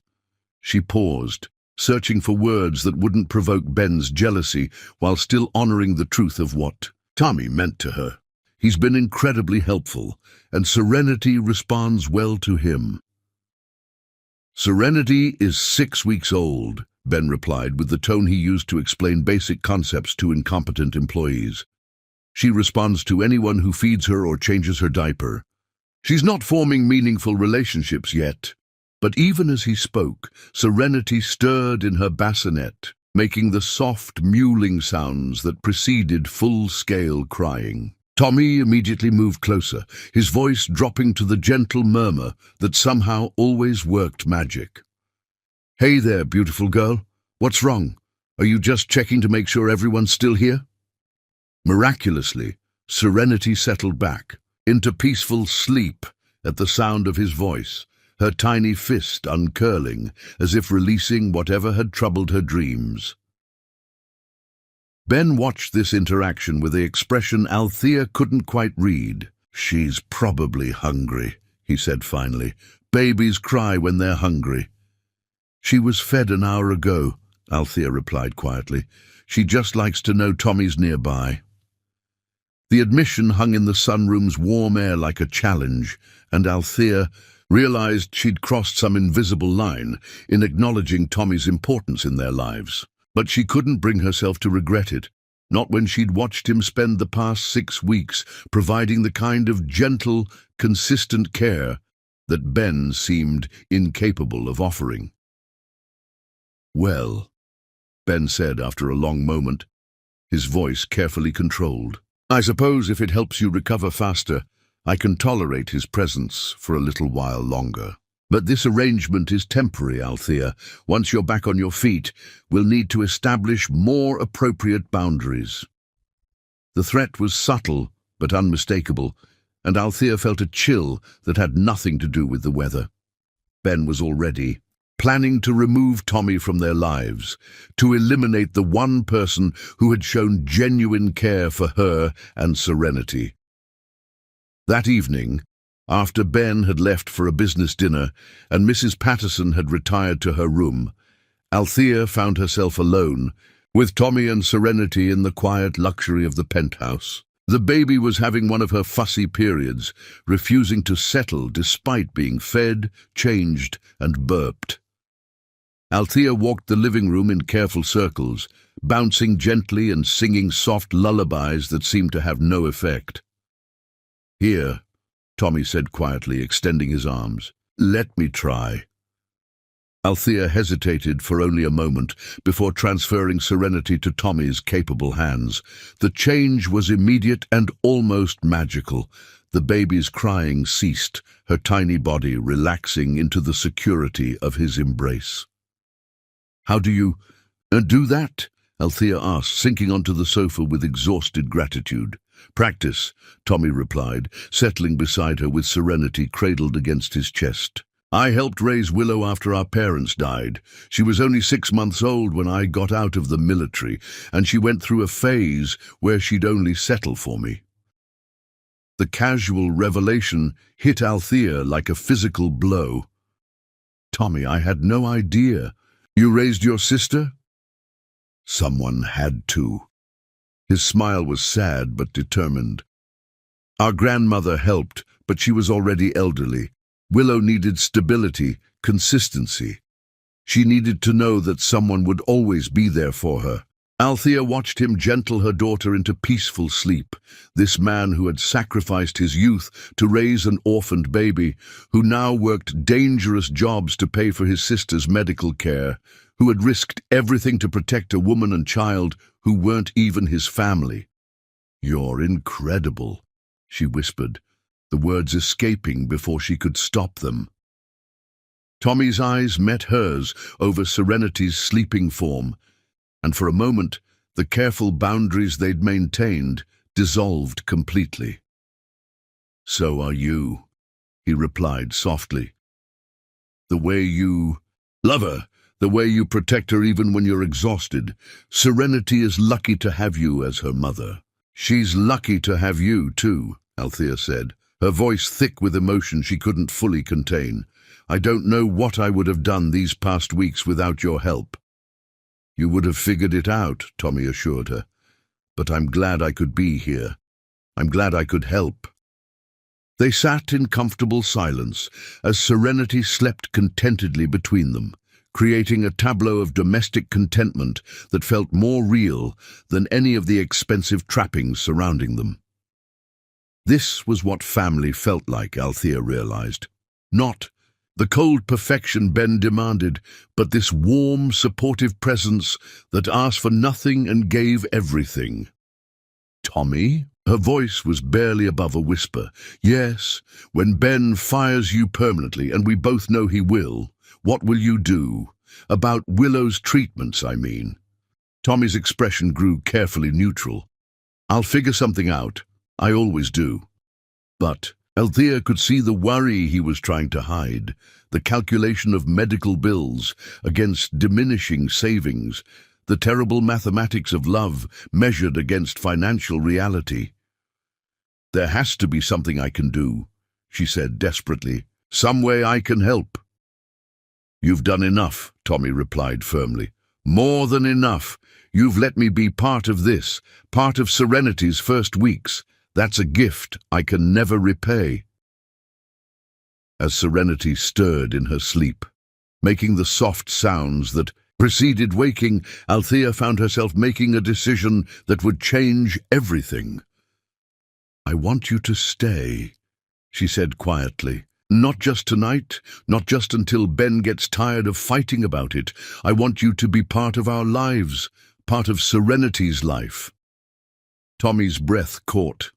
She paused, searching for words that wouldn't provoke Ben's jealousy while still honoring the truth of what Tommy meant to her. "He's been incredibly helpful, and Serenity responds well to him." "Serenity is 6 weeks old," Ben replied with the tone he used to explain basic concepts to incompetent employees. She responds to anyone who feeds her or changes her diaper. She's not forming meaningful relationships yet. But even as he spoke, serenity stirred in her bassinet, making the soft mewling sounds that preceded full-scale crying. Tommy immediately moved closer, his voice dropping to the gentle murmur that somehow always worked magic. "Hey there, beautiful girl. What's wrong? Are you just checking to make sure everyone's still here?" Miraculously, Serenity settled back into peaceful sleep at the sound of his voice, her tiny fist uncurling as if releasing whatever had troubled her dreams. Ben watched this interaction with the expression Althea couldn't quite read. "She's probably hungry," he said finally. "Babies cry when they're hungry." "She was fed an hour ago," Althea replied quietly. "She just likes to know Tommy's nearby." The admission hung in the sunroom's warm air like a challenge, and Althea realized she'd crossed some invisible line in acknowledging Tommy's importance in their lives. But she couldn't bring herself to regret it, not when she'd watched him spend the past 6 weeks providing the kind of gentle, consistent care that Ben seemed incapable of offering. "Well," Ben said after a long moment, his voice carefully controlled, "I suppose if it helps you recover faster, I can tolerate his presence for a little while longer. But this arrangement is temporary, Althea. Once you're back on your feet, we'll need to establish more appropriate boundaries." The threat was subtle but unmistakable, and Althea felt a chill that had nothing to do with the weather. Ben was already planning to remove Tommy from their lives, to eliminate the one person who had shown genuine care for her and Serenity. That evening, after Ben had left for a business dinner and Mrs. Patterson had retired to her room, Althea found herself alone, with Tommy and Serenity in the quiet luxury of the penthouse. The baby was having one of her fussy periods, refusing to settle despite being fed, changed, and burped. Althea walked the living room in careful circles, bouncing gently and singing soft lullabies that seemed to have no effect. "Here," Tommy said quietly, extending his arms. "Let me try." Althea hesitated for only a moment before transferring Serenity to Tommy's capable hands. The change was immediate and almost magical. The baby's crying ceased, her tiny body relaxing into the security of his embrace. "How do you do that?" Althea asked, sinking onto the sofa with exhausted gratitude. "Practice," Tommy replied, settling beside her with Serenity cradled against his chest. "I helped raise Willow after our parents died. She was only 6 months old when I got out of the military, and she went through a phase where she'd only settle for me." The casual revelation hit Althea like a physical blow. "Tommy, I had no idea. You raised your sister?" "Someone had to." His smile was sad but determined. "Our grandmother helped, but she was already elderly. Willow needed stability, consistency. She needed to know that someone would always be there for her." Althea watched him gentle her daughter into peaceful sleep, this man who had sacrificed his youth to raise an orphaned baby, who now worked dangerous jobs to pay for his sister's medical care, who had risked everything to protect a woman and child who weren't even his family. "You're incredible," she whispered, the words escaping before she could stop them. Tommy's eyes met hers over Serenity's sleeping form, and for a moment the careful boundaries they'd maintained dissolved completely. "So are you," he replied softly. "The way you love her, the way you protect her even when you're exhausted. Serenity is lucky to have you as her mother." "She's lucky to have you, too," Althea said, her voice thick with emotion she couldn't fully contain. "I don't know what I would have done these past weeks without your help." "You would have figured it out," Tommy assured her. "But I'm glad I could be here. I'm glad I could help." They sat in comfortable silence as Serenity slept contentedly between them, creating a tableau of domestic contentment that felt more real than any of the expensive trappings surrounding them. This was what family felt like, Althea realized. Not the cold perfection Ben demanded, but this warm, supportive presence that asked for nothing and gave everything. Tommy? Her voice was barely above a whisper. Yes, when Ben fires you permanently, and we both know he will, what will you do? About Willow's treatments, I mean. Tommy's expression grew carefully neutral. I'll figure something out. I always do. But Althea could see the worry he was trying to hide, the calculation of medical bills against diminishing savings, the terrible mathematics of love measured against financial reality. There has to be something I can do, she said desperately. Some way I can help. You've done enough, Tommy replied firmly. More than enough. You've let me be part of this, part of Serenity's first weeks. That's a gift I can never repay. As Serenity stirred in her sleep, making the soft sounds that preceded waking, Althea found herself making a decision that would change everything. I want you to stay, she said quietly. Not just tonight, not just until Ben gets tired of fighting about it. I want you to be part of our lives, part of Serenity's life. Tommy's breath caught.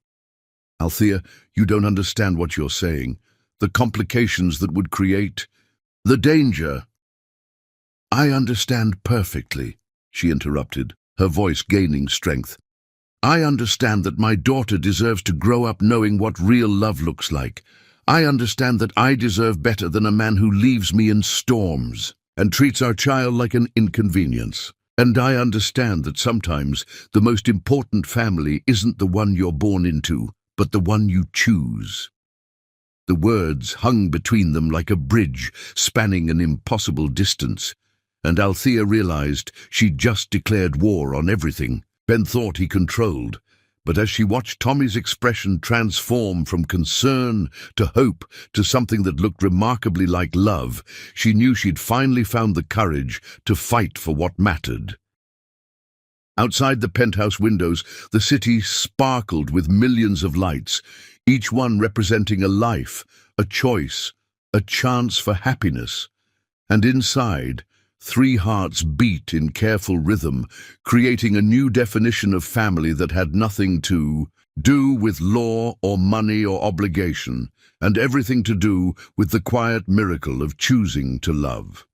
Althea, you don't understand what you're saying. The complications that would create, the danger. I understand perfectly, she interrupted, her voice gaining strength. I understand that my daughter deserves to grow up knowing what real love looks like. I understand that I deserve better than a man who leaves me in storms and treats our child like an inconvenience. And I understand that sometimes the most important family isn't the one you're born into, but the one you choose. The words hung between them like a bridge spanning an impossible distance, and Althea realized she'd just declared war on everything Ben thought he controlled. But as she watched Tommy's expression transform from concern to hope to something that looked remarkably like love, she knew she'd finally found the courage to fight for what mattered. Outside the penthouse windows, the city sparkled with millions of lights, each one representing a life, a choice, a chance for happiness. And inside, 3 hearts beat in careful rhythm, creating a new definition of family that had nothing to do with law or money or obligation, and everything to do with the quiet miracle of choosing to love.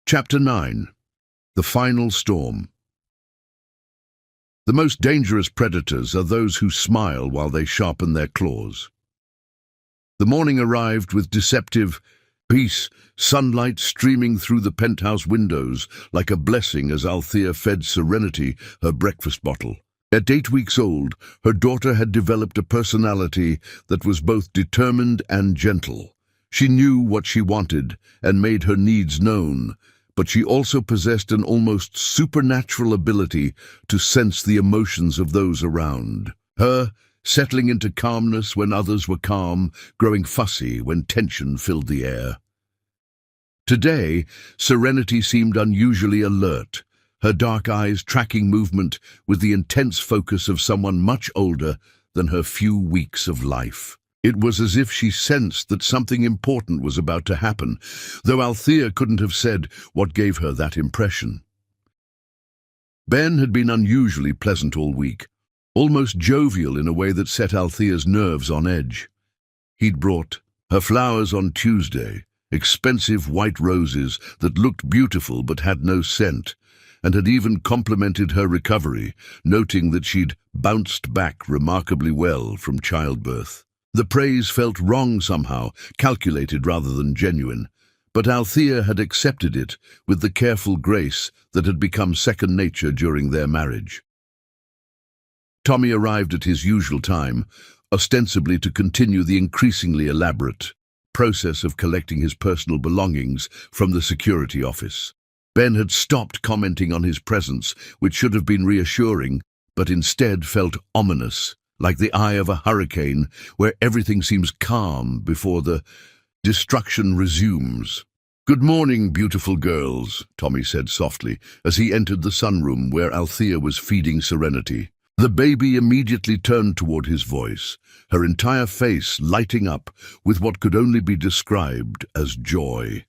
Chapter 9. The Final Storm. The most dangerous predators are those who smile while they sharpen their claws. The morning arrived with deceptive peace, sunlight streaming through the penthouse windows like a blessing as Althea fed Serenity her breakfast bottle. At 8 weeks old, her daughter had developed a personality that was both determined and gentle. She knew what she wanted and made her needs known, but she also possessed an almost supernatural ability to sense the emotions of those around. Her settling into calmness when others were calm, growing fussy when tension filled the air. Today, Serenity seemed unusually alert, her dark eyes tracking movement with the intense focus of someone much older than her few weeks of life. It was as if she sensed that something important was about to happen, though Althea couldn't have said what gave her that impression. Ben had been unusually pleasant all week, almost jovial in a way that set Althea's nerves on edge. He'd brought her flowers on Tuesday, expensive white roses that looked beautiful but had no scent, and had even complimented her recovery, noting that she'd bounced back remarkably well from childbirth. The praise felt wrong somehow, calculated rather than genuine, but Althea had accepted it with the careful grace that had become second nature during their marriage. Tommy arrived at his usual time, ostensibly to continue the increasingly elaborate process of collecting his personal belongings from the security office. Ben had stopped commenting on his presence, which should have been reassuring, but instead felt ominous, like the eye of a hurricane where everything seems calm before the Destruction resumes. "Good morning, beautiful girls," Tommy said softly as he entered the sunroom where Althea was feeding Serenity. The baby immediately turned toward his voice, her entire face lighting up with what could only be described as joy.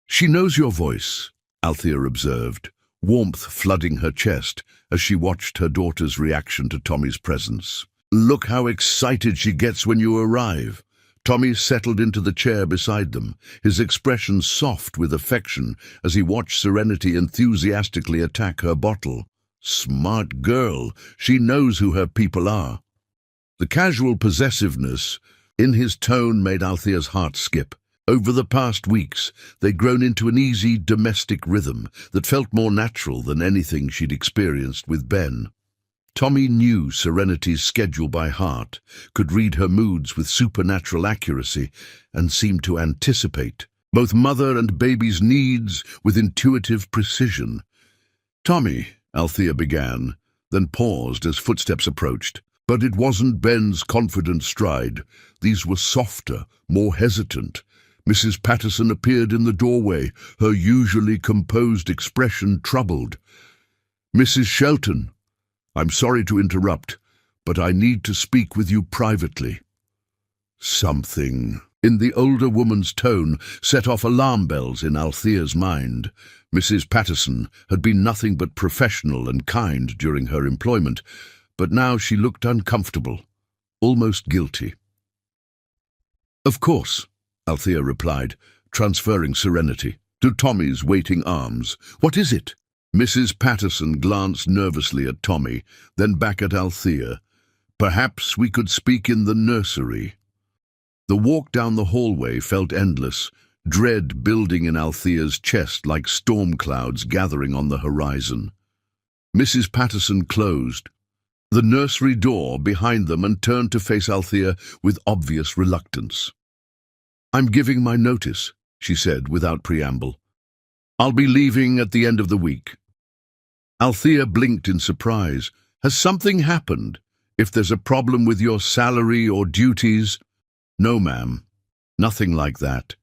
"She knows your voice," Althea observed, warmth flooding her chest as she watched her daughter's reaction to Tommy's presence. "Look how excited she gets when you arrive." Tommy settled into the chair beside them, his expression soft with affection as he watched Serenity enthusiastically attack her bottle. Smart girl, she knows who her people are. The casual possessiveness in his tone made Althea's heart skip. Over the past weeks, they'd grown into an easy domestic rhythm that felt more natural than anything she'd experienced with Ben. Tommy knew Serenity's schedule by heart, could read her moods with supernatural accuracy, and seemed to anticipate both mother and baby's needs with intuitive precision. "Tommy," Althea began, then paused as footsteps approached. But it wasn't Ben's confident stride. These were softer, more hesitant. Mrs. Patterson appeared in the doorway, her usually composed expression troubled. "Mrs. Shelton, I'm sorry to interrupt, but I need to speak with you privately." Something in the older woman's tone set off alarm bells in Althea's mind. Mrs. Patterson had been nothing but professional and kind during her employment, but now she looked uncomfortable, almost guilty. "Of course," Althea replied, transferring Serenity to Tommy's waiting arms. "What is it?" Mrs. Patterson glanced nervously at Tommy, then back at Althea. "Perhaps we could speak in the nursery." The walk down the hallway felt endless, dread building in Althea's chest like storm clouds gathering on the horizon. Mrs. Patterson closed the nursery door behind them and turned to face Althea with obvious reluctance. "I'm giving my notice," she said without preamble. "I'll be leaving at the end of the week." Althea blinked in surprise. "Has something happened? If there's a problem with your salary or duties—" "No, ma'am. Nothing like that."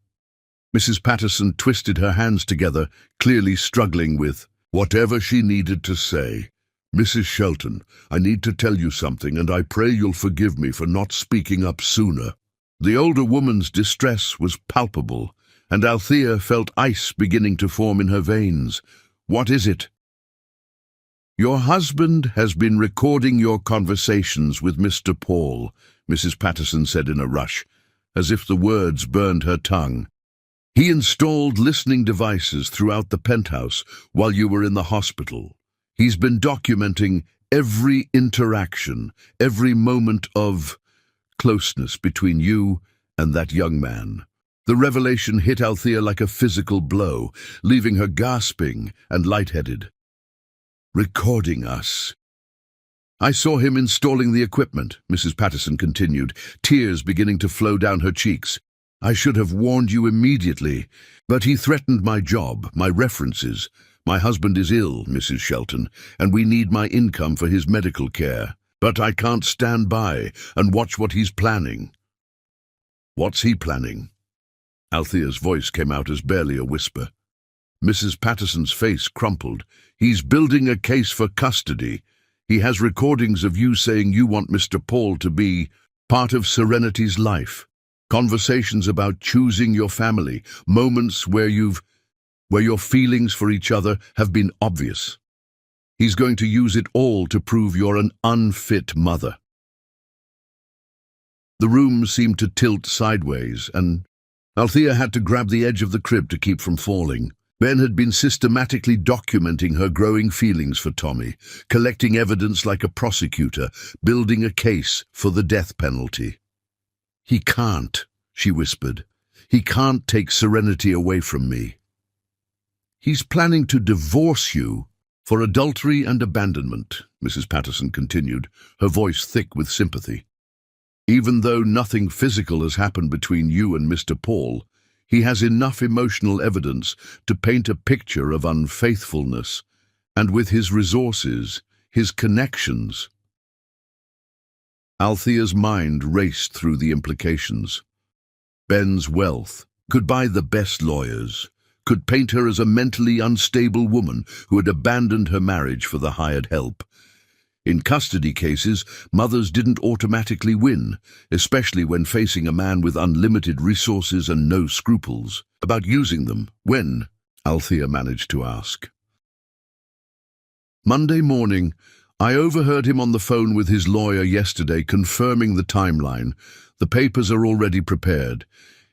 Mrs. Patterson twisted her hands together, clearly struggling with whatever she needed to say. "Mrs. Shelton, I need to tell you something, and I pray you'll forgive me for not speaking up sooner." The older woman's distress was palpable, and Althea felt ice beginning to form in her veins. "What is it?" "Your husband has been recording your conversations with Mr. Paul," Mrs. Patterson said in a rush, as if the words burned her tongue. "He installed listening devices throughout the penthouse while you were in the hospital. He's been documenting every interaction, every moment of closeness between you and that young man." The revelation hit Althea like a physical blow, leaving her gasping and lightheaded. "Recording us." "I saw him installing the equipment," Mrs. Patterson continued, tears beginning to flow down her cheeks. "I should have warned you immediately, but he threatened my job, my references. My husband is ill, Mrs. Shelton, and we need my income for his medical care. But I can't stand by and watch what he's planning." "What's he planning?" Althea's voice came out as barely a whisper. Mrs. Patterson's face crumpled. "He's building a case for custody. He has recordings of you saying you want Mr. Paul to be part of Serenity's life. Conversations about choosing your family, moments where your feelings for each other have been obvious. He's going to use it all to prove you're an unfit mother." The room seemed to tilt sideways, and Althea had to grab the edge of the crib to keep from falling. Ben had been systematically documenting her growing feelings for Tommy, collecting evidence like a prosecutor, building a case for the death penalty. "He can't," she whispered. "He can't take Serenity away from me." "He's planning to divorce you for adultery and abandonment," Mrs. Patterson continued, her voice thick with sympathy. "Even though nothing physical has happened between you and Mr. Paul, he has enough emotional evidence to paint a picture of unfaithfulness, and with his resources, his connections." Althea's mind raced through the implications. Ben's wealth could buy the best lawyers, could paint her as a mentally unstable woman who had abandoned her marriage for the hired help. In custody cases, mothers didn't automatically win, especially when facing a man with unlimited resources and no scruples about using them. When? Althea managed to ask. Monday morning, I overheard him on the phone with his lawyer yesterday confirming the timeline. The papers are already prepared.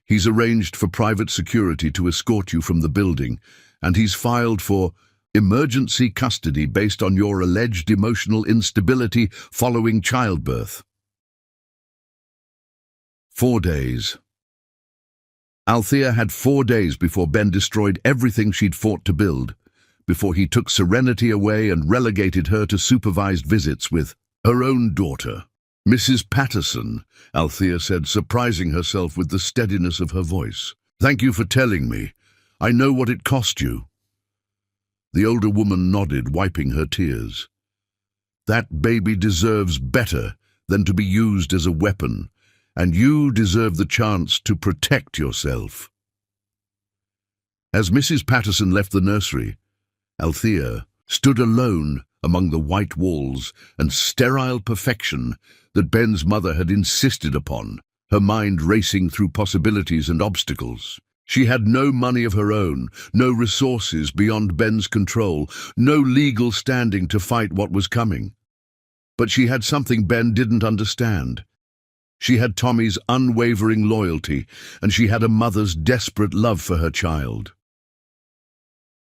He's arranged for private security to escort you from the building, and he's filed for emergency custody based on your alleged emotional instability following childbirth. 4 days. Althea had 4 days before Ben destroyed everything she'd fought to build, before he took Serenity away and relegated her to supervised visits with her own daughter. Mrs. Patterson, Althea said, surprising herself with the steadiness of her voice. Thank you for telling me. I know what it cost you. The older woman nodded, wiping her tears. That baby deserves better than to be used as a weapon, and you deserve the chance to protect yourself. As Mrs. Patterson left the nursery, Althea stood alone among the white walls and sterile perfection that Ben's mother had insisted upon, her mind racing through possibilities and obstacles. She had no money of her own, no resources beyond Ben's control, no legal standing to fight what was coming. But she had something Ben didn't understand. She had Tommy's unwavering loyalty, and she had a mother's desperate love for her child.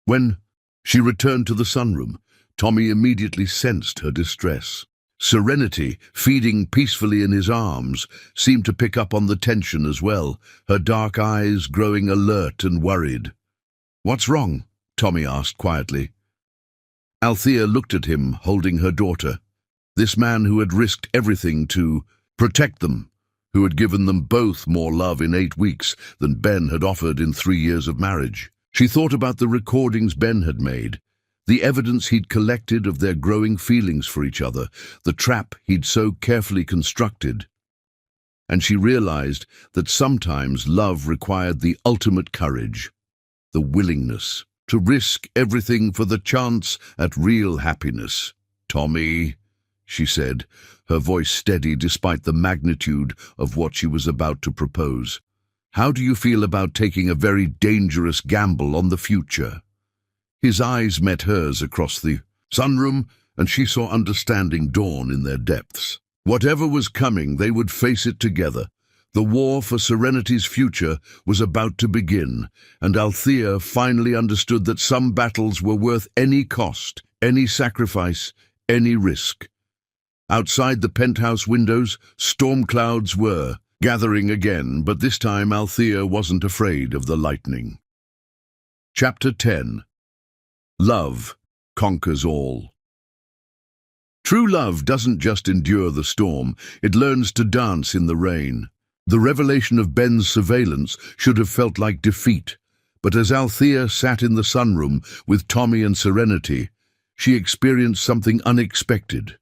When she returned to the sunroom, Tommy immediately sensed her distress. Serenity, feeding peacefully in his arms, seemed to pick up on the tension as well, her dark eyes growing alert and worried. "What's wrong?" Tommy asked quietly. Althea looked at him, holding her daughter. This man who had risked everything to protect them, who had given them both more love in 8 weeks than Ben had offered in 3 years of marriage. She thought about the recordings Ben had made, the evidence he'd collected of their growing feelings for each other, the trap he'd so carefully constructed. And she realized that sometimes love required the ultimate courage, the willingness to risk everything for the chance at real happiness. "Tommy," she said, her voice steady despite the magnitude of what she was about to propose. "How do you feel about taking a very dangerous gamble on the future?" His eyes met hers across the sunroom, and she saw understanding dawn in their depths. Whatever was coming, they would face it together. The war for Serenity's future was about to begin, and Althea finally understood that some battles were worth any cost, any sacrifice, any risk. Outside the penthouse windows, storm clouds were gathering again, but this time Althea wasn't afraid of the lightning. Chapter 10. Love conquers all. True love doesn't just endure the storm, it learns to dance in the rain. The revelation of Ben's surveillance should have felt like defeat, but as Althea sat in the sunroom with Tommy and Serenity, she experienced something unexpected: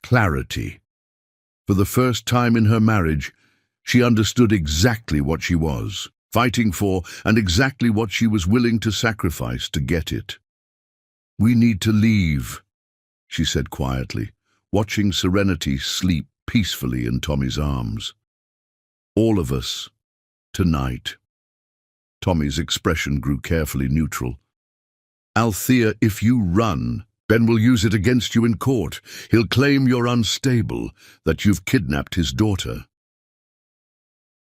clarity. For the first time in her marriage, she understood exactly what she was fighting for and exactly what she was willing to sacrifice to get it. "We need to leave," she said quietly, watching Serenity sleep peacefully in Tommy's arms. "All of us, tonight." Tommy's expression grew carefully neutral. "Althea, if you run, Ben will use it against you in court. He'll claim you're unstable, that you've kidnapped his daughter."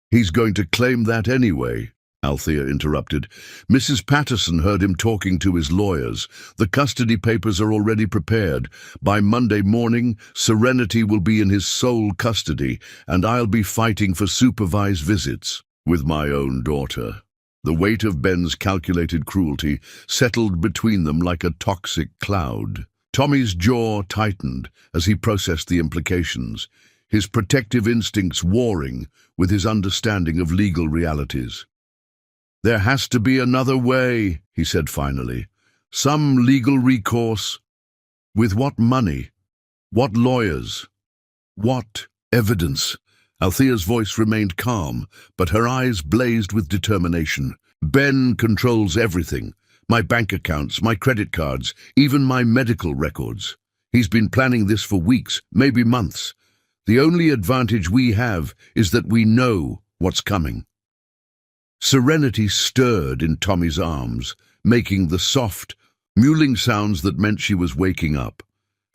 "He's going to claim that anyway," Althea interrupted. "Mrs. Patterson heard him talking to his lawyers. The custody papers are already prepared. By Monday morning, Serenity will be in his sole custody, and I'll be fighting for supervised visits with my own daughter." The weight of Ben's calculated cruelty settled between them like a toxic cloud. Tommy's jaw tightened as he processed the implications, his protective instincts warring with his understanding of legal realities. "There has to be another way," he said finally. "Some legal recourse. With what money? What lawyers? What evidence?" Althea's voice remained calm, but her eyes blazed with determination. Ben controls everything. My bank accounts, my credit cards, even my medical records. He's been planning this for weeks, maybe months. The only advantage we have is that we know what's coming. Serenity stirred in Tommy's arms, making the soft, mewling sounds that meant she was waking up.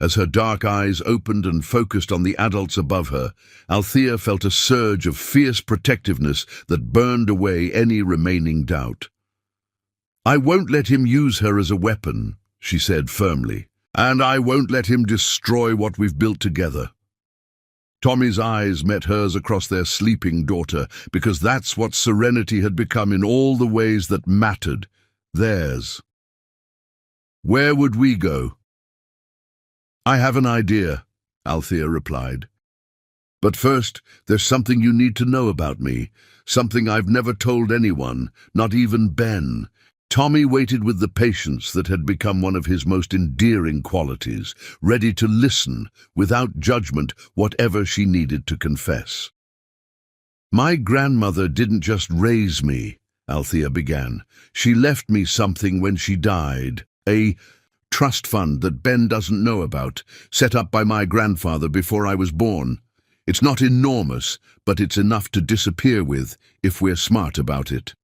As her dark eyes opened and focused on the adults above her, Althea felt a surge of fierce protectiveness that burned away any remaining doubt. "I won't let him use her as a weapon," she said firmly, "and I won't let him destroy what we've built together." Tommy's eyes met hers across their sleeping daughter, because that's what Serenity had become in all the ways that mattered, theirs. "Where would we go?" "I have an idea," Althea replied. "But first, there's something you need to know about me, something I've never told anyone, not even Ben." Tommy waited with the patience that had become one of his most endearing qualities, ready to listen, without judgment, whatever she needed to confess. "My grandmother didn't just raise me," Althea began. "She left me something when she died, a trust fund that Ben doesn't know about, set up by my grandfather before I was born. It's not enormous, but it's enough to disappear with if we're smart about it."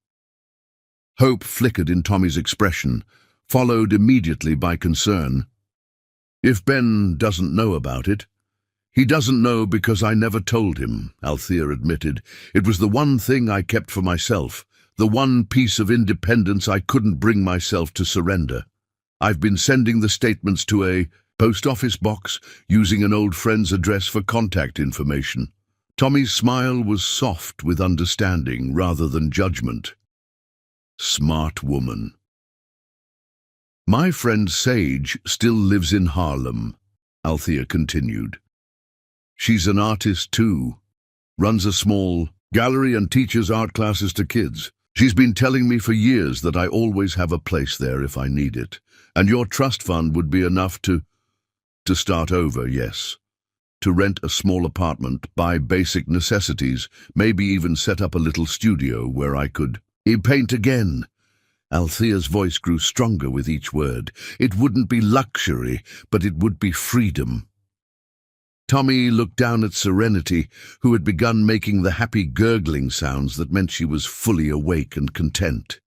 Hope flickered in Tommy's expression, followed immediately by concern. "If Ben doesn't know about it?" "He doesn't know because I never told him," Althea admitted. "It was the one thing I kept for myself, the one piece of independence I couldn't bring myself to surrender. I've been sending the statements to a post office box, using an old friend's address for contact information." Tommy's smile was soft with understanding rather than judgment. "Smart woman." "My friend Sage still lives in Harlem," Althea continued. "She's an artist too, runs a small gallery and teaches art classes to kids. She's been telling me for years that I always have a place there if I need it, and your trust fund would be enough to start over, yes. To rent a small apartment, buy basic necessities, maybe even set up a little studio where I could paint again." Althea's voice grew stronger with each word. "It wouldn't be luxury, but it would be freedom." Tommy looked down at Serenity, who had begun making the happy gurgling sounds that meant she was fully awake and content.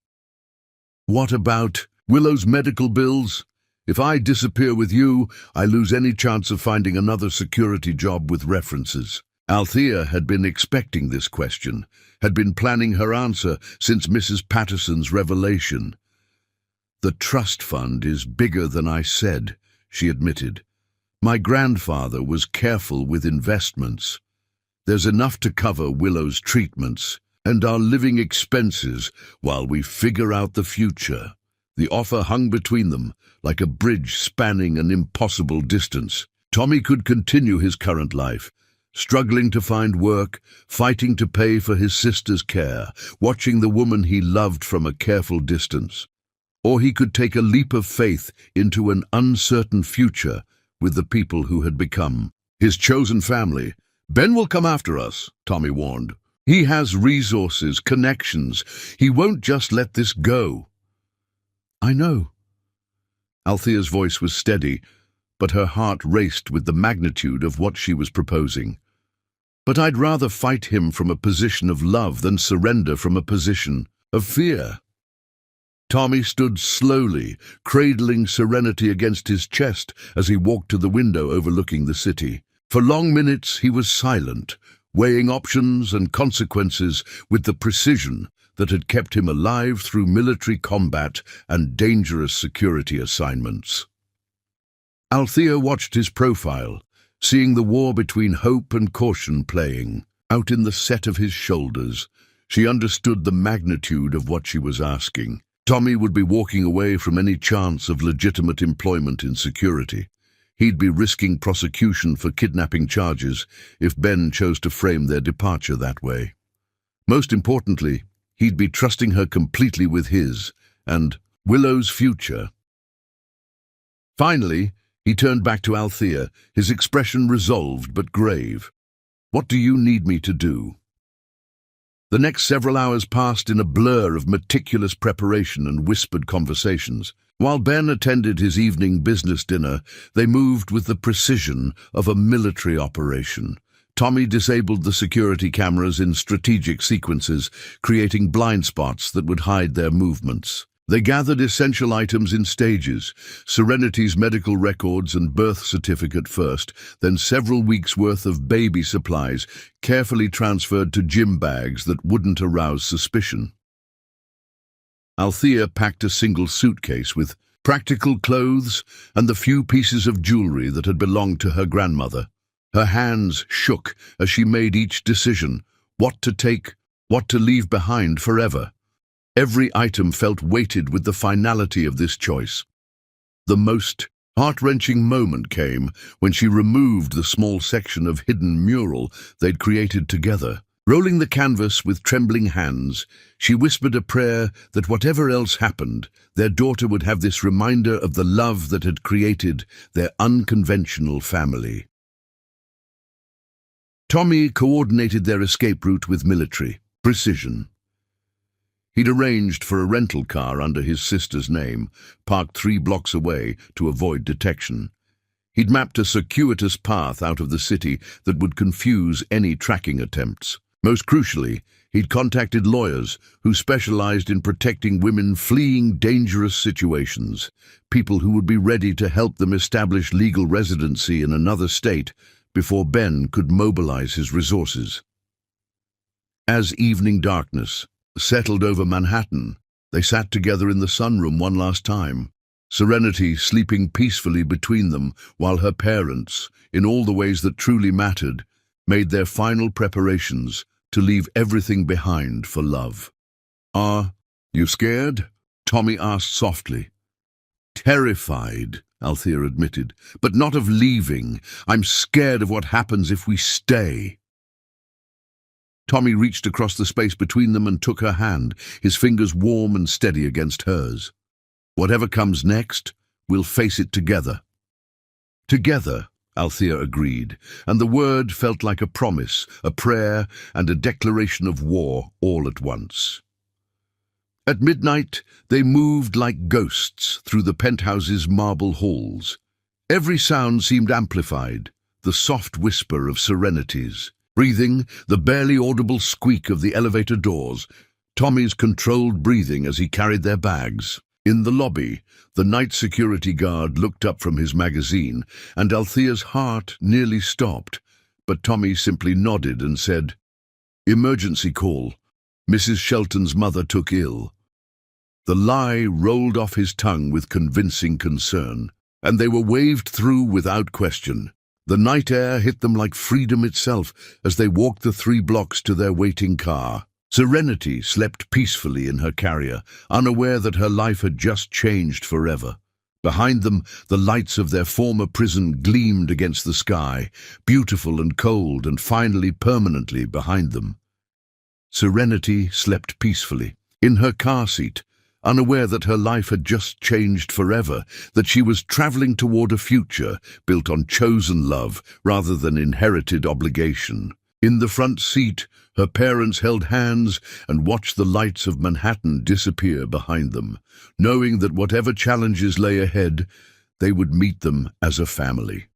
"What about Willow's medical bills? If I disappear with you, I lose any chance of finding another security job with references." Althea had been expecting this question, had been planning her answer since Mrs. Patterson's revelation. "The trust fund is bigger than I said," she admitted. "My grandfather was careful with investments. There's enough to cover Willow's treatments and our living expenses while we figure out the future." The offer hung between them, like a bridge spanning an impossible distance. Tommy could continue his current life, struggling to find work, fighting to pay for his sister's care, watching the woman he loved from a careful distance. Or he could take a leap of faith into an uncertain future with the people who had become his chosen family. "Ben will come after us," Tommy warned. "He has resources, connections. He won't just let this go." "I know." Althea's voice was steady, but her heart raced with the magnitude of what she was proposing. "But I'd rather fight him from a position of love than surrender from a position of fear." Tommy stood slowly, cradling Serenity against his chest as he walked to the window overlooking the city. For long minutes he was silent, weighing options and consequences with the precision that had kept him alive through military combat and dangerous security assignments. Althea watched his profile, seeing the war between hope and caution playing out in the set of his shoulders. She understood the magnitude of what she was asking. Tommy would be walking away from any chance of legitimate employment in security. He'd be risking prosecution for kidnapping charges if Ben chose to frame their departure that way. Most importantly, he'd be trusting her completely with his and Willow's future. Finally, he turned back to Althea, his expression resolved but grave. What do you need me to do?" The next several hours passed in a blur of meticulous preparation and whispered conversations. While Ben attended his evening business dinner, they moved with the precision of a military operation. Tommy disabled the security cameras in strategic sequences, creating blind spots that would hide their movements. They gathered essential items in stages, Serenity's medical records and birth certificate first, then several weeks' worth of baby supplies, carefully transferred to gym bags that wouldn't arouse suspicion. Althea packed a single suitcase with practical clothes and the few pieces of jewelry that had belonged to her grandmother. Her hands shook as she made each decision, what to take, what to leave behind forever. Every item felt weighted with the finality of this choice. The most heart-wrenching moment came when she removed the small section of hidden mural they'd created together. Rolling the canvas with trembling hands, she whispered a prayer that whatever else happened, their daughter would have this reminder of the love that had created their unconventional family. Tommy coordinated their escape route with military precision. He'd arranged for a rental car under his sister's name, parked 3 blocks away to avoid detection. He'd mapped a circuitous path out of the city that would confuse any tracking attempts. Most crucially, he'd contacted lawyers who specialized in protecting women fleeing dangerous situations, people who would be ready to help them establish legal residency in another state before Ben could mobilize his resources. As evening darkness settled over Manhattan, they sat together in the sunroom one last time, Serenity sleeping peacefully between them while her parents, in all the ways that truly mattered, made their final preparations to leave everything behind for love. "Are you scared?" Tommy asked softly. "Terrified," Althea admitted, "but not of leaving. I'm scared of what happens if we stay." Tommy reached across the space between them and took her hand, his fingers warm and steady against hers. "Whatever comes next, we'll face it together." "Together," Althea agreed, and the word felt like a promise, a prayer, and a declaration of war all at once. At midnight, they moved like ghosts through the penthouse's marble halls. Every sound seemed amplified, the soft whisper of Serenity's breathing, the barely audible squeak of the elevator doors, Tommy's controlled breathing as he carried their bags. In the lobby, the night security guard looked up from his magazine, and Althea's heart nearly stopped, but Tommy simply nodded and said, "Emergency call. Mrs. Shelton's mother took ill." The lie rolled off his tongue with convincing concern, and they were waved through without question. The night air hit them like freedom itself as they walked the 3 blocks to their waiting car. Serenity slept peacefully in her carrier, unaware that her life had just changed forever. Behind them, the lights of their former prison gleamed against the sky, beautiful and cold and finally permanently behind them. Serenity slept peacefully, in her car seat, unaware that her life had just changed forever, that she was traveling toward a future built on chosen love rather than inherited obligation. In the front seat, her parents held hands and watched the lights of Manhattan disappear behind them, knowing that whatever challenges lay ahead, they would meet them as a family.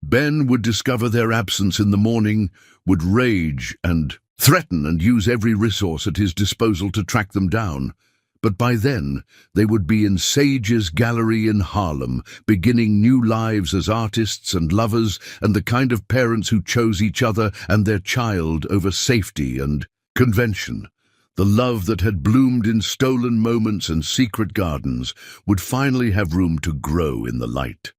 Ben would discover their absence in the morning, would rage and threaten and use every resource at his disposal to track them down. But by then, they would be in Sage's gallery in Harlem, beginning new lives as artists and lovers and the kind of parents who chose each other and their child over safety and convention. The love that had bloomed in stolen moments and secret gardens would finally have room to grow in the light.